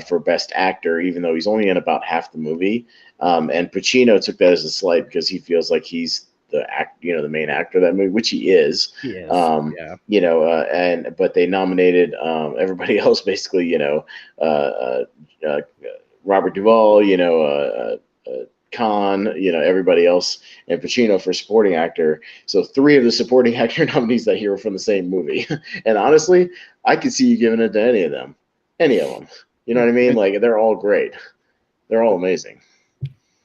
for Best Actor, even though he's only in about half the movie. And Pacino took that as a slight because he feels like he's the main actor of that movie, which he is. He is. But they nominated everybody else basically. Robert Duvall. Khan, everybody else, and Pacino for supporting actor. So 3 of the supporting actor nominees that year were from the same movie. And honestly, I could see you giving it to any of them. Any of them. You know what I mean? Like, they're all great. They're all amazing.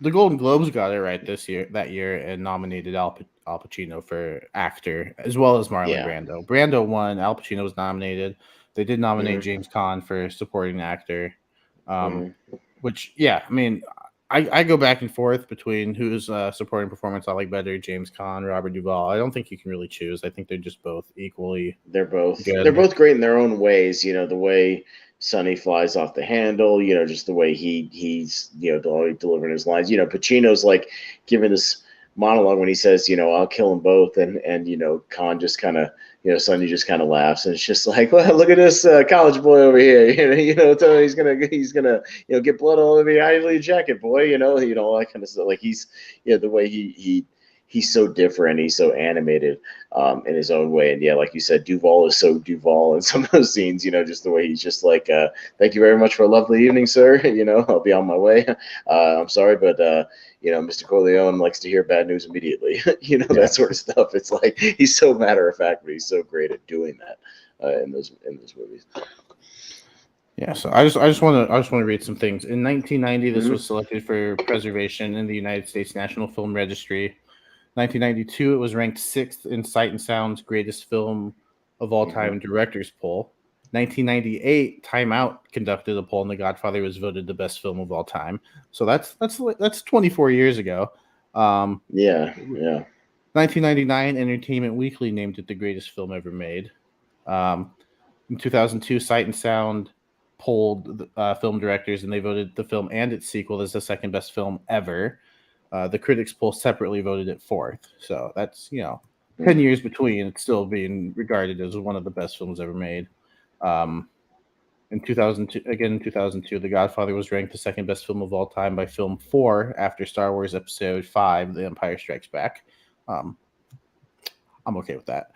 The Golden Globes got it right that year, and nominated Al Pacino for actor, as well as Marlon Brando. Brando won. Al Pacino was nominated. They did nominate James Caan for supporting actor. Which, I mean, I go back and forth between whose supporting performance I like better, James Caan, Robert Duvall. I don't think you can really choose. I think they're just both equally. They're both good. They're both great in their own ways. The way Sonny flies off the handle. Just the way he's delivering his lines. Pacino's like giving this monologue when he says, I'll kill them both, and Caan just kind of. Sonny just kind of laughs, and it's just like, well, look at this college boy over here. He's gonna get blood all over the Ivy jacket, boy. All that kind of stuff. Like he's the way he's so different. He's so animated in his own way. And like you said, Duvall is so Duvall in some of those scenes. Just the way he's just like, thank you very much for a lovely evening, sir. I'll be on my way. I'm sorry, but Mr. Corleone likes to hear bad news immediately. That sort of stuff. It's like he's so matter of fact, but he's so great at doing that in those movies. Yeah, so I just want to read some things. In 1990, this was selected for preservation in the United States National Film Registry. 1992, it was ranked 6th in Sight and Sound's greatest film of all time directors poll. 1998, Time Out conducted a poll, and The Godfather was voted the best film of all time. So that's 24 years ago. 1999, Entertainment Weekly named it the greatest film ever made. In 2002, Sight and Sound polled film directors, and they voted the film and its sequel as the second best film ever. The critics poll separately voted it 4th. So that's 10 years between. It's still being regarded as one of the best films ever made. In 2002, The Godfather was ranked the second best film of all time by Film 4 after Star Wars Episode 5, The Empire Strikes Back. I'm okay with that.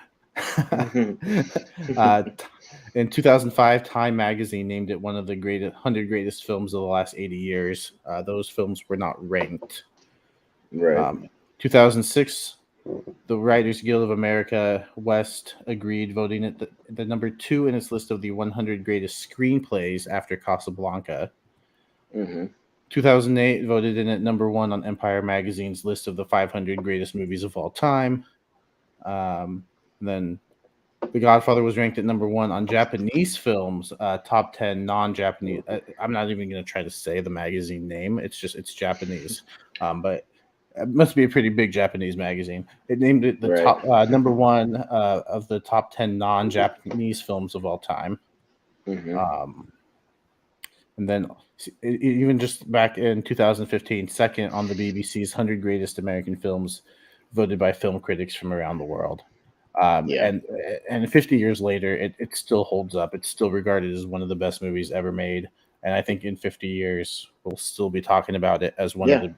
In 2005, Time magazine named it one of the 100 greatest films of the last 80 years. Those films were not ranked. Right. 2006, the Writers Guild of America West agreed, voting it the number 2 in its list of the 100 greatest screenplays after Casablanca. 2008 voted in at number 1 on Empire Magazine's list of the 500 greatest movies of all time. Then The Godfather was ranked at number 1 on Japanese films, top 10 non-Japanese. I'm not even going to try to say the magazine name. It's Japanese, but it must be a pretty big Japanese magazine. It named it the Right. top number 1 of the top 10 non-Japanese films of all time. Hmm. Um, and then even just back in 2015, second on the BBC's 100 Greatest American Films, voted by film critics from around the world. Yeah. And 50 years later, it still holds up. It's still regarded as one of the best movies ever made. And I think in 50 years, we'll still be talking about it as one of Yeah. the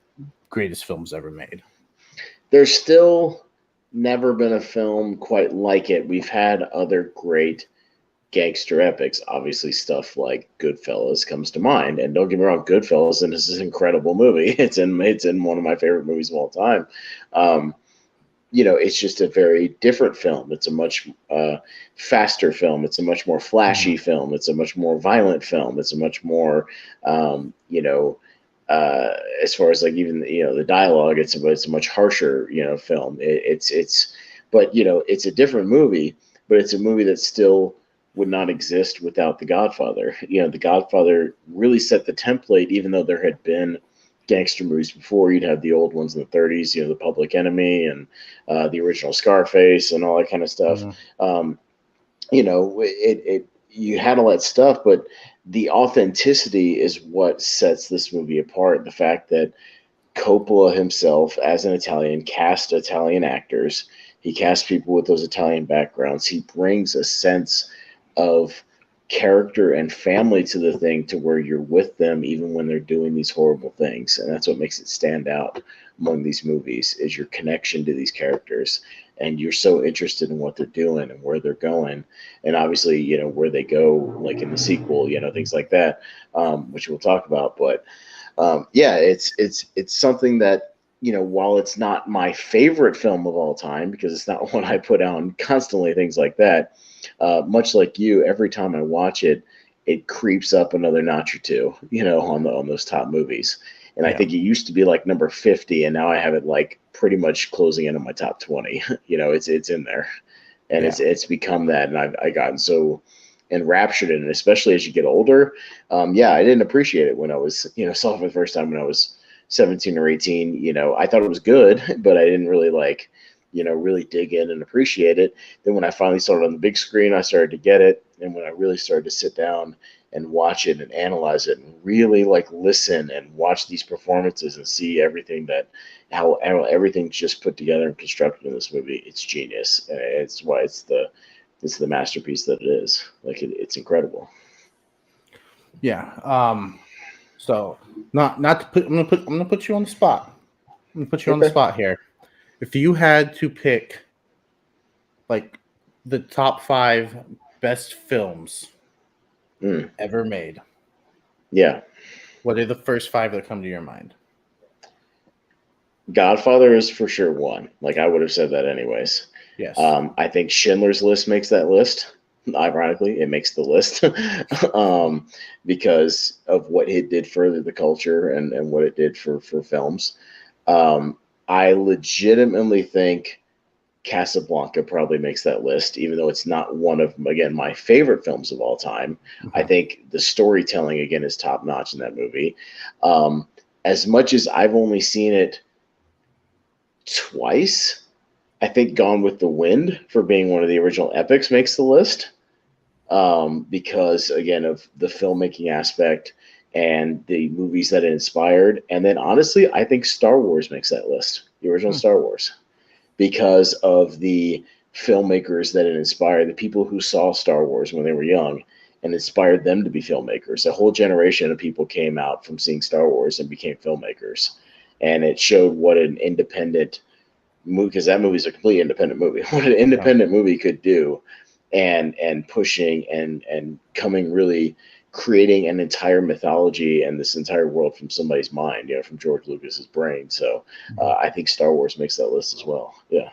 greatest films ever made. There's still never been a film quite like it. We've had other great gangster epics. Obviously, stuff like Goodfellas comes to mind. And don't get me wrong, Goodfellas and this is an incredible movie. It's in one of my favorite movies of all time. Um, it's just a very different film. It's a much faster film. It's a much more flashy Mhm. film. It's a much more violent film. It's a much more, uh, as far as like even the dialogue, it's a much harsher film. But it's a different movie, but it's a movie that still would not exist without The Godfather. The Godfather really set the template, even though there had been gangster movies before. You'd have the old ones in the 30s, The Public Enemy and the original Scarface and all that kind of stuff. Mhm. Um, you had all that stuff, but the authenticity is what sets this movie apart. The fact that Coppola himself, as an Italian, cast Italian actors. He cast people with those Italian backgrounds. He brings a sense of character and family to the thing to where you're with them even when they're doing these horrible things. And that's what makes it stand out among these movies is your connection to these characters. And you're so interested in what they're doing and where they're going. And obviously, where they go, like in the sequel, things like that, which we'll talk about. But yeah, it's something that while it's not my favorite film of all time because it's not one I put on constantly, things like that. Much like you, every time I watch it, it creeps up another notch or two, on those top movies. And I Yeah. think it used to be like number 50, and now I have it like pretty much closing in on my top 20. It's in there, and Yeah. it's become that, and I gotten so enraptured in it, especially as you get older. Yeah, I didn't appreciate it when I was, saw it for the first time when I was 17 or 18. I thought it was good, but I didn't really really dig in and appreciate it. Then when I finally saw it on the big screen, I started to get it. And when I really started to sit down and watch it and analyze it and really like listen and watch these performances and see everything how everything's just put together and constructed in this movie, it's genius. And it's why it's the masterpiece that it is. Like it's incredible. Yeah. So not to put I'm gonna put you on the spot. I'm gonna put you on the Okay. spot here. If you had to pick like the top 5 best films Mm, ever made, yeah. what are the first 5 that come to your mind? Godfather is for sure one. Like I would have said that anyways. Yes. I think Schindler's List makes that list. Ironically, it makes the list because of what it did for the culture and what it did for films. Um, I legitimately think Casablanca probably makes that list, even though it's not one of, again, my favorite films of all time. I Mhm. think the storytelling, again, is top notch in that movie. Um, as much as I've only seen it twice, I think Gone with the Wind, for being one of the original epics, makes the list because, again, of the filmmaking aspect and the movies that it inspired. And then, honestly, I think Star Wars makes that list, the original Hmm. Star Wars, because of the filmmakers that it inspired, the people who saw Star Wars when they were young and inspired them to be filmmakers. A whole generation of people came out from seeing Star Wars and became filmmakers. And it showed what an independent movie, because that movie is a completely independent movie, what an Yeah. independent movie could do, and pushing and coming really creating an entire mythology and this entire world from somebody's mind, from George Lucas's brain. So Mhm. I think Star Wars makes that list as well. Yeah.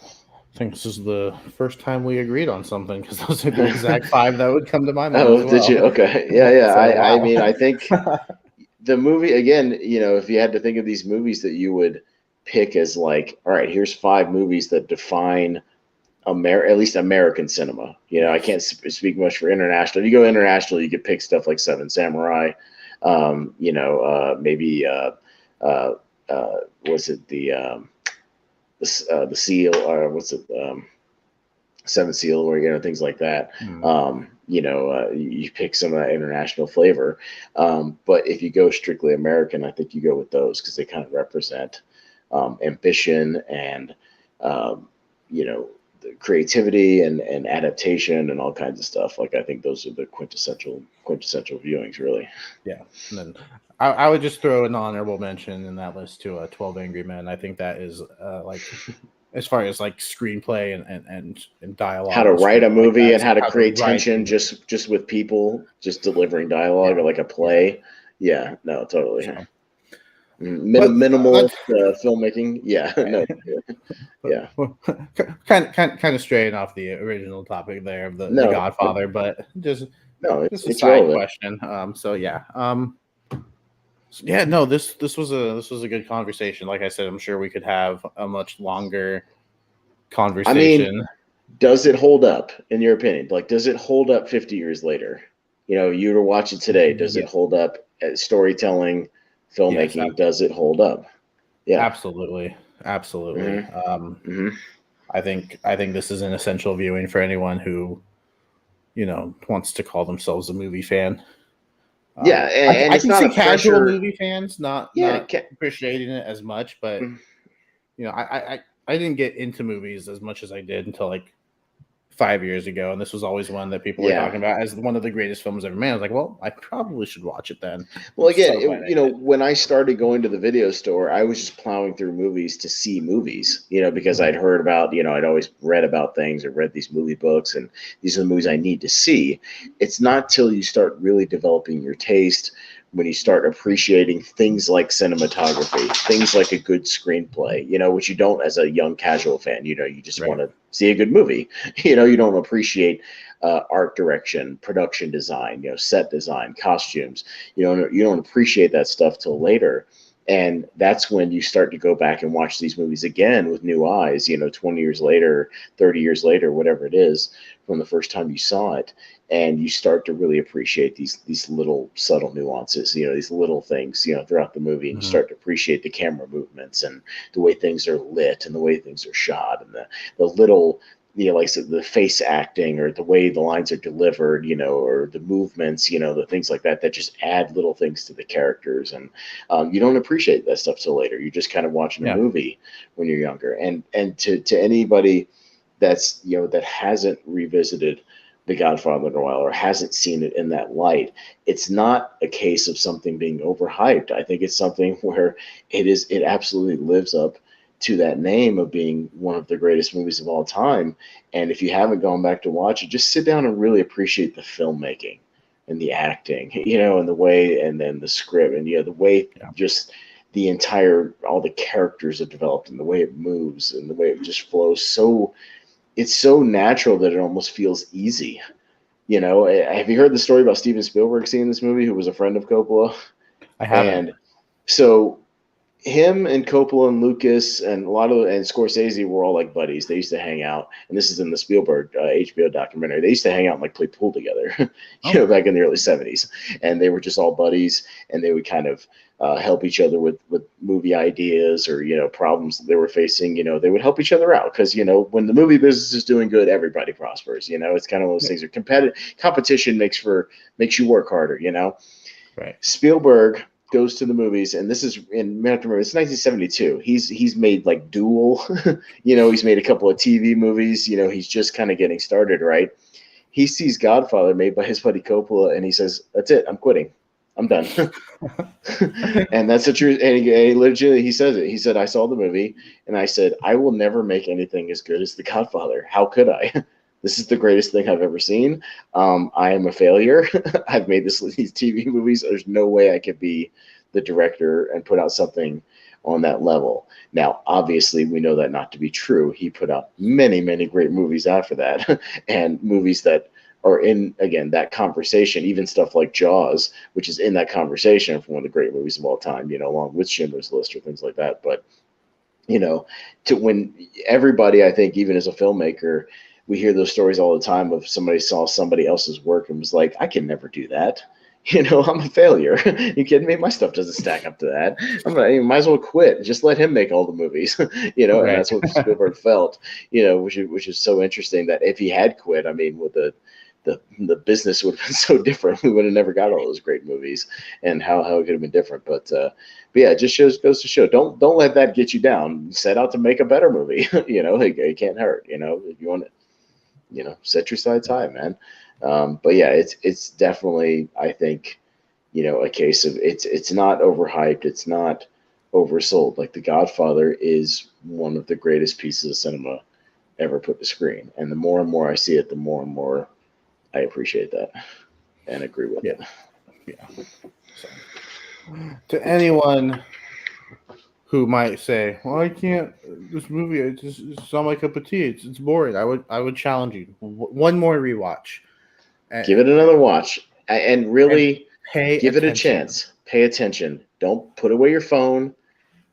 I think this is the first time we agreed on something because those are the exact 5 that would come to my mind as Oh, did you? well. Okay. Yeah, yeah. So I wow. mean, I think the movie again, if you had to think of these movies that you would pick as like, all right, here's 5 movies that define at least American cinema. You know, I can't speak much for international. If you go international, you could pick stuff like Seven Samurai. Maybe was it the Seal, or what's it? Seven Seal, or things like that. You pick some of that international flavor. But if you go strictly American, I think you go with those because they kind of represent ambition and the creativity and adaptation and all kinds of stuff. Like, I think those are the quintessential viewings, really. Yeah, and then I would just throw an honorable mention in that list to 12 Angry Men. I think that is like, as far as like screenplay and dialogue, How to write a movie and how to create write tension just with people just delivering dialogue, or like a play. Yeah, no, totally. So, Minimal filmmaking. Yeah, no. Yeah. Kind of straying off the original topic there of the Godfather, but just a side relevant question. So yeah. Yeah, no, this was a good conversation. Like I said, I'm sure we could have a much longer conversation. I mean, does it hold up in your opinion? Like, does it hold up 50 years later? You know, you were watching today. Does it hold up as storytelling, filmmaking? Yes, does it hold up? Yeah, absolutely. I think this is an essential viewing for anyone who, wants to call themselves a movie fan. Yeah, and I it's can not see a casual pressure. movie fans not appreciating it as much, but I didn't get into movies as much as I did until like 5 years ago, and this was always one that people were talking about as one of the greatest films ever made. I was like, well, I probably should watch it then. Well, again, when I started going to the video store, I was just plowing through movies to see movies, because I'd heard about, I'd always read about things or read these movie books, and these are the movies I need to see. It's not till you start really developing your taste, when you start appreciating things like cinematography, things like a good screenplay, which you don't as a young casual fan. You just want to see a good movie. You don't appreciate art direction, production design, set design, costumes. You don't appreciate that stuff till later. And that's when you start to go back and watch these movies again with new eyes, 20 years later, 30 years later, whatever it is, from the first time you saw it. And you start to really appreciate these little subtle nuances, these little things, throughout the movie. And you start to appreciate the camera movements and the way things are lit and the way things are shot, and the little, like I said, the face acting or the way the lines are delivered, or the movements, the things like that just add little things to the characters. And you don't appreciate that stuff till later. You're just kind of watching a movie when you're younger. And to anybody that's, that hasn't revisited The Godfather in a while or hasn't seen it in that light, it's not a case of something being overhyped. I think it's something where it absolutely lives up to that name of being one of the greatest movies of all time. And if you haven't gone back to watch it, just sit down and really appreciate the filmmaking and the acting, and the way, and then the script, and the way just the entire, all the characters are developed, and the way it moves, and the way it just flows. It's so natural that it almost feels easy. Have you heard the story about Steven Spielberg seeing this movie, who was a friend of Coppola? I haven't. And so him and Coppola and Lucas and and Scorsese were all like buddies. They used to hang out, and this is in the Spielberg HBO documentary. They used to hang out and like play pool together, back in the early 70s. And they were just all buddies, and they would kind of help each other with movie ideas or problems that they were facing. They would help each other out because when the movie business is doing good, everybody prospers. It's kind of one of those things. Or competition makes you work harder. Right. Spielberg goes to the movies, and this is in, remember, it's 1972. He's made like Duel, he's made a couple of TV movies. He's just kind of getting started, right? He sees Godfather made by his buddy Coppola, and he says, "That's it. I'm quitting. I'm done." And that's the truth. And he legitimately, he says it. He said, "I saw the movie, and I said, I will never make anything as good as The Godfather. How could I? This is the greatest thing I've ever seen. I am a failure. I've made these TV movies. There's no way I could be the director and put out something on that level." Now, obviously, we know that not to be true. He put out many, many great movies after that, and movies that are in, again, that conversation, even stuff like Jaws, which is in that conversation for one of the great movies of all time, along with Schindler's List or things like that. But you know, to when everybody, I think, even as a filmmaker, we hear those stories all the time of somebody saw somebody else's work and was like, I can never do that. I'm a failure. You kidding me? My stuff doesn't stack up to that. You might as well quit. Just let him make all the movies, and Right. that's what Spielberg felt, which is so interesting that if he had quit, I mean, with the business would have been so different. We would have never got all those great movies, and how it could have been different. But yeah, it just goes to show, don't let that get you down. Set out to make a better movie. It can't hurt. If you want to, set your sights high, man. But yeah, it's definitely, I think, a case of it's not overhyped, it's not oversold. Like The Godfather is one of the greatest pieces of cinema ever put to screen, and the more and more I see it, the more and more I appreciate that and agree with Yeah. it. Yeah. So, to anyone who might say, "Well, I can't. This movie, it's not my cup of tea. It's boring." I would challenge you. One more rewatch, Give and it another watch, and and really pay give it a attention. chance. Pay attention. Don't put away your phone.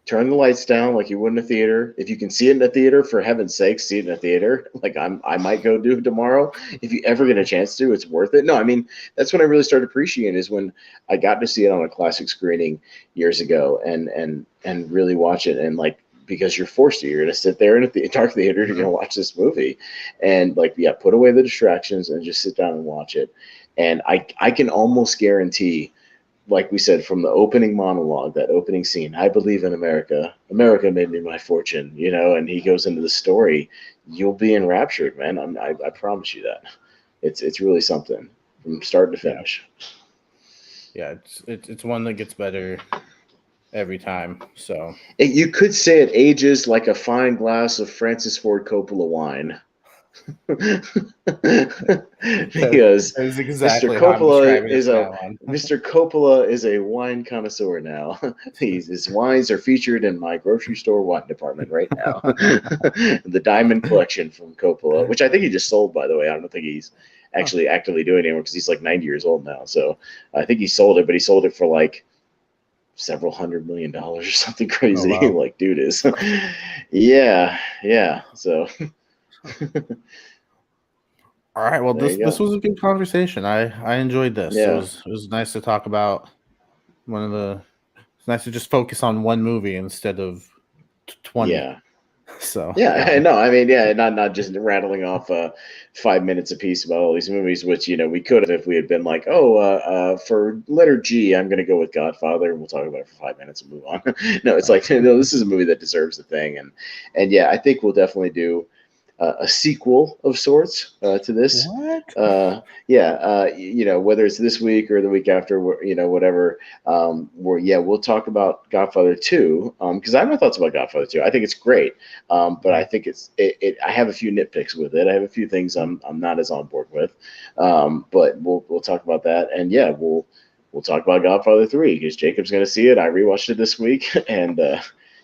Turn the lights down like you would in a theater. If you can see it in a theater, for heaven's sake, see it in a theater. Like I might go do it tomorrow. If you ever get a chance to, it's worth it. No, I mean, that's when I really started appreciating it, is when I got to see it on a classic screening years ago, and really watch it, and like, because you're forced to, you're gonna sit there in a dark theater, you're gonna watch this movie, and like, yeah, put away the distractions and just sit down and watch it. And I can almost guarantee, like we said, from the opening monologue, that opening scene, I believe in America. America made me my fortune, and he goes into the story. You'll be enraptured, man. I promise you that. It's really something from start to Yeah, finish. yeah. It's one that gets better every time. So You could say it ages like a fine glass of Francis Ford Coppola wine. that Because is Mr. exactly how I'm Coppola describing it is from a now on. Mr. Coppola is a wine connoisseur now. His wines are featured in my grocery store wine department right now. The Diamond Collection from Coppola, which I think he just sold, by the way. I don't think he's Huh. actually actively doing it anymore, because he's like 90 years old now. So I think he sold it, but he sold it for like several $100 million or something Oh crazy. wow. Like, dude is, yeah, yeah. So All right. Well, there this you this go. was a good conversation. I enjoyed this. It Yeah, was it was nice to talk about one of the. It's nice to just focus on one movie instead of 20. yeah. So Yeah, no, I mean, yeah, not just rattling off 5 minutes apiece about all these movies, which we could have, if we had been like, oh, for letter G, I'm going to go with Godfather, and we'll talk about it for 5 minutes and move on. No, it's like, no, this is a movie that deserves the thing, and yeah, I think we'll definitely do a sequel of sorts to this. what? Yeah, whether it's this week or the week after, whatever. We'll talk about Godfather 2, because I have my thoughts about Godfather 2. I think it's great, but I Okay. think I have a few nitpicks with it. I have a few things I'm not as on board with, but we'll talk about that, and yeah, we'll talk about Godfather 3, because Jacob's going to see it. I rewatched it this week, and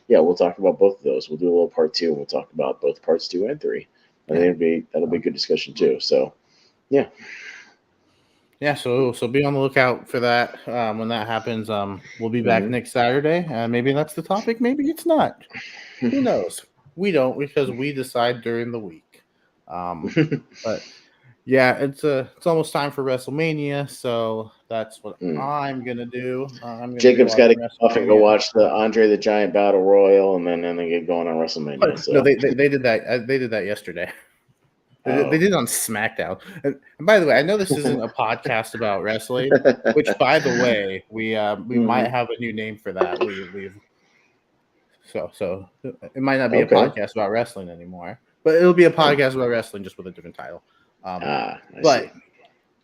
yeah, we'll talk about both of those. We'll do a little part 2, and we'll talk about both parts 2 and 3. I think Yeah. that'll be a good discussion too. So yeah. Yeah. So be on the lookout for that when that happens. We'll be back Mm-hmm. next Saturday. Maybe that's the topic. Maybe it's not. Who knows? We don't, because we decide during the week. But yeah, it's almost time for WrestleMania, so that's what Mm. I'm gonna do. I'm gonna be Jacob's got to watching get off and go WrestleMania. watch the Andre the Giant Battle Royal, and then get going on WrestleMania. No, So, they did that. They did that yesterday. They oh, did it on SmackDown. And by the way, I know this isn't a podcast about wrestling, which, by the way, we might Mhm. have a new name for that. We've so it might not be a Okay. podcast about wrestling anymore, but it'll be a podcast about wrestling just with a different title. Um, I but see.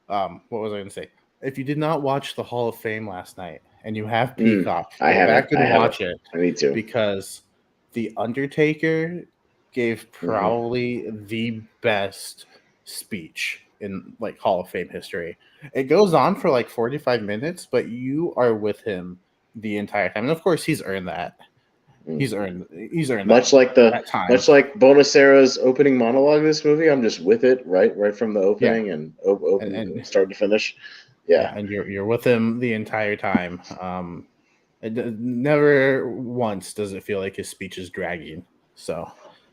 what was I going to say? If you did not watch the Hall of Fame last night and you have Mm. Peacock, I go haven't. back I and haven't. watch it, I need to. because the Undertaker gave Hmm. probably the best speech in like Hall of Fame history. It goes on for like 45 minutes, but you are with him the entire time. And of course, he's earned that. Mm. He's earned that Much like the that time. much like Bonacera's opening monologue in this movie, I'm just with it right from the Yeah. opening, and And, open and start to finish. Yeah. yeah, and you're with him the entire time. Never once does it feel like his speech is dragging. So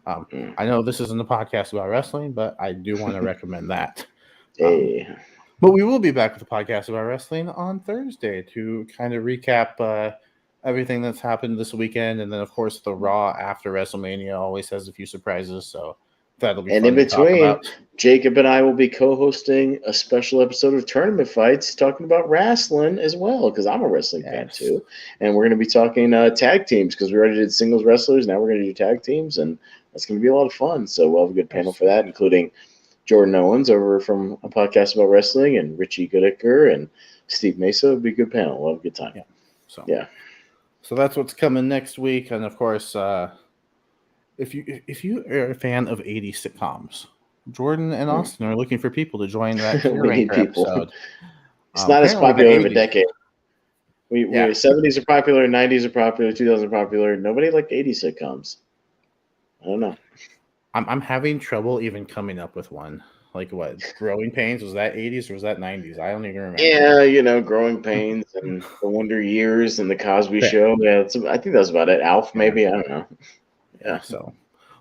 I know this isn't a podcast about wrestling, but I do want to recommend that. Hey. But we will be back with a podcast about wrestling on Thursday to kind of recap everything that's happened this weekend. And then, of course, the Raw after WrestleMania always has a few surprises. So that'll be And fun in to talk between, about. Jacob and I will be co-hosting a special episode of Tournament Fights talking about wrestling as well, because I'm a wrestling fan too. And we're going to be talking tag teams, because we already did singles wrestlers. Now we're going to do tag teams, and that's going to be a lot of fun. So we'll have a good panel for that, including Jordan Owens over from a podcast about wrestling, and Richie Goodacre and Steve Mesa. It'll be a good panel. We'll have a good time. So that's what's coming next week. And of course, if you are a fan of 80s sitcoms, Jordan and Austin are looking for people to join that Fear We need Ranker people. episode. It's not as popular of a decade. We 70s are popular, 90s are popular, 2000s are popular. Nobody liked 80s sitcoms. I don't know. I'm having trouble even coming up with one. Like what? Growing Pains, was that 80s or was that 90s? I don't even remember. Yeah, Growing Pains and The Wonder Years and The Cosby Show. Yeah, I think that was about it. Alf, maybe. I don't know. Yeah. So,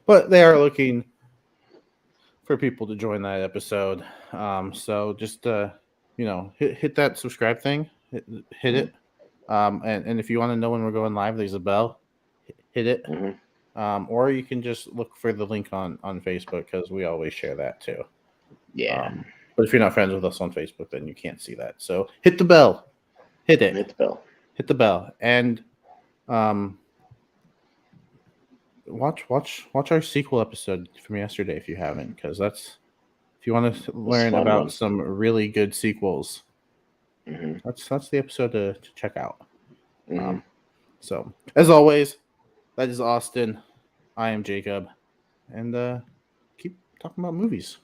but they are looking for people to join that episode. So just hit that subscribe thing. Hit it. And if you want to know when we're going live, there's a bell. Hit it. Or you can just look for the link on Facebook, because we always share that too. Yeah. But if you're not friends with us on Facebook, then you can't see that. So hit the bell. Hit it. Hit the bell. Hit the bell. And watch our sequel episode from yesterday if you haven't, because if you want to learn about some really good sequels, that's the episode to check out. So as always, that is Austin. I am Jacob, and keep talking about movies.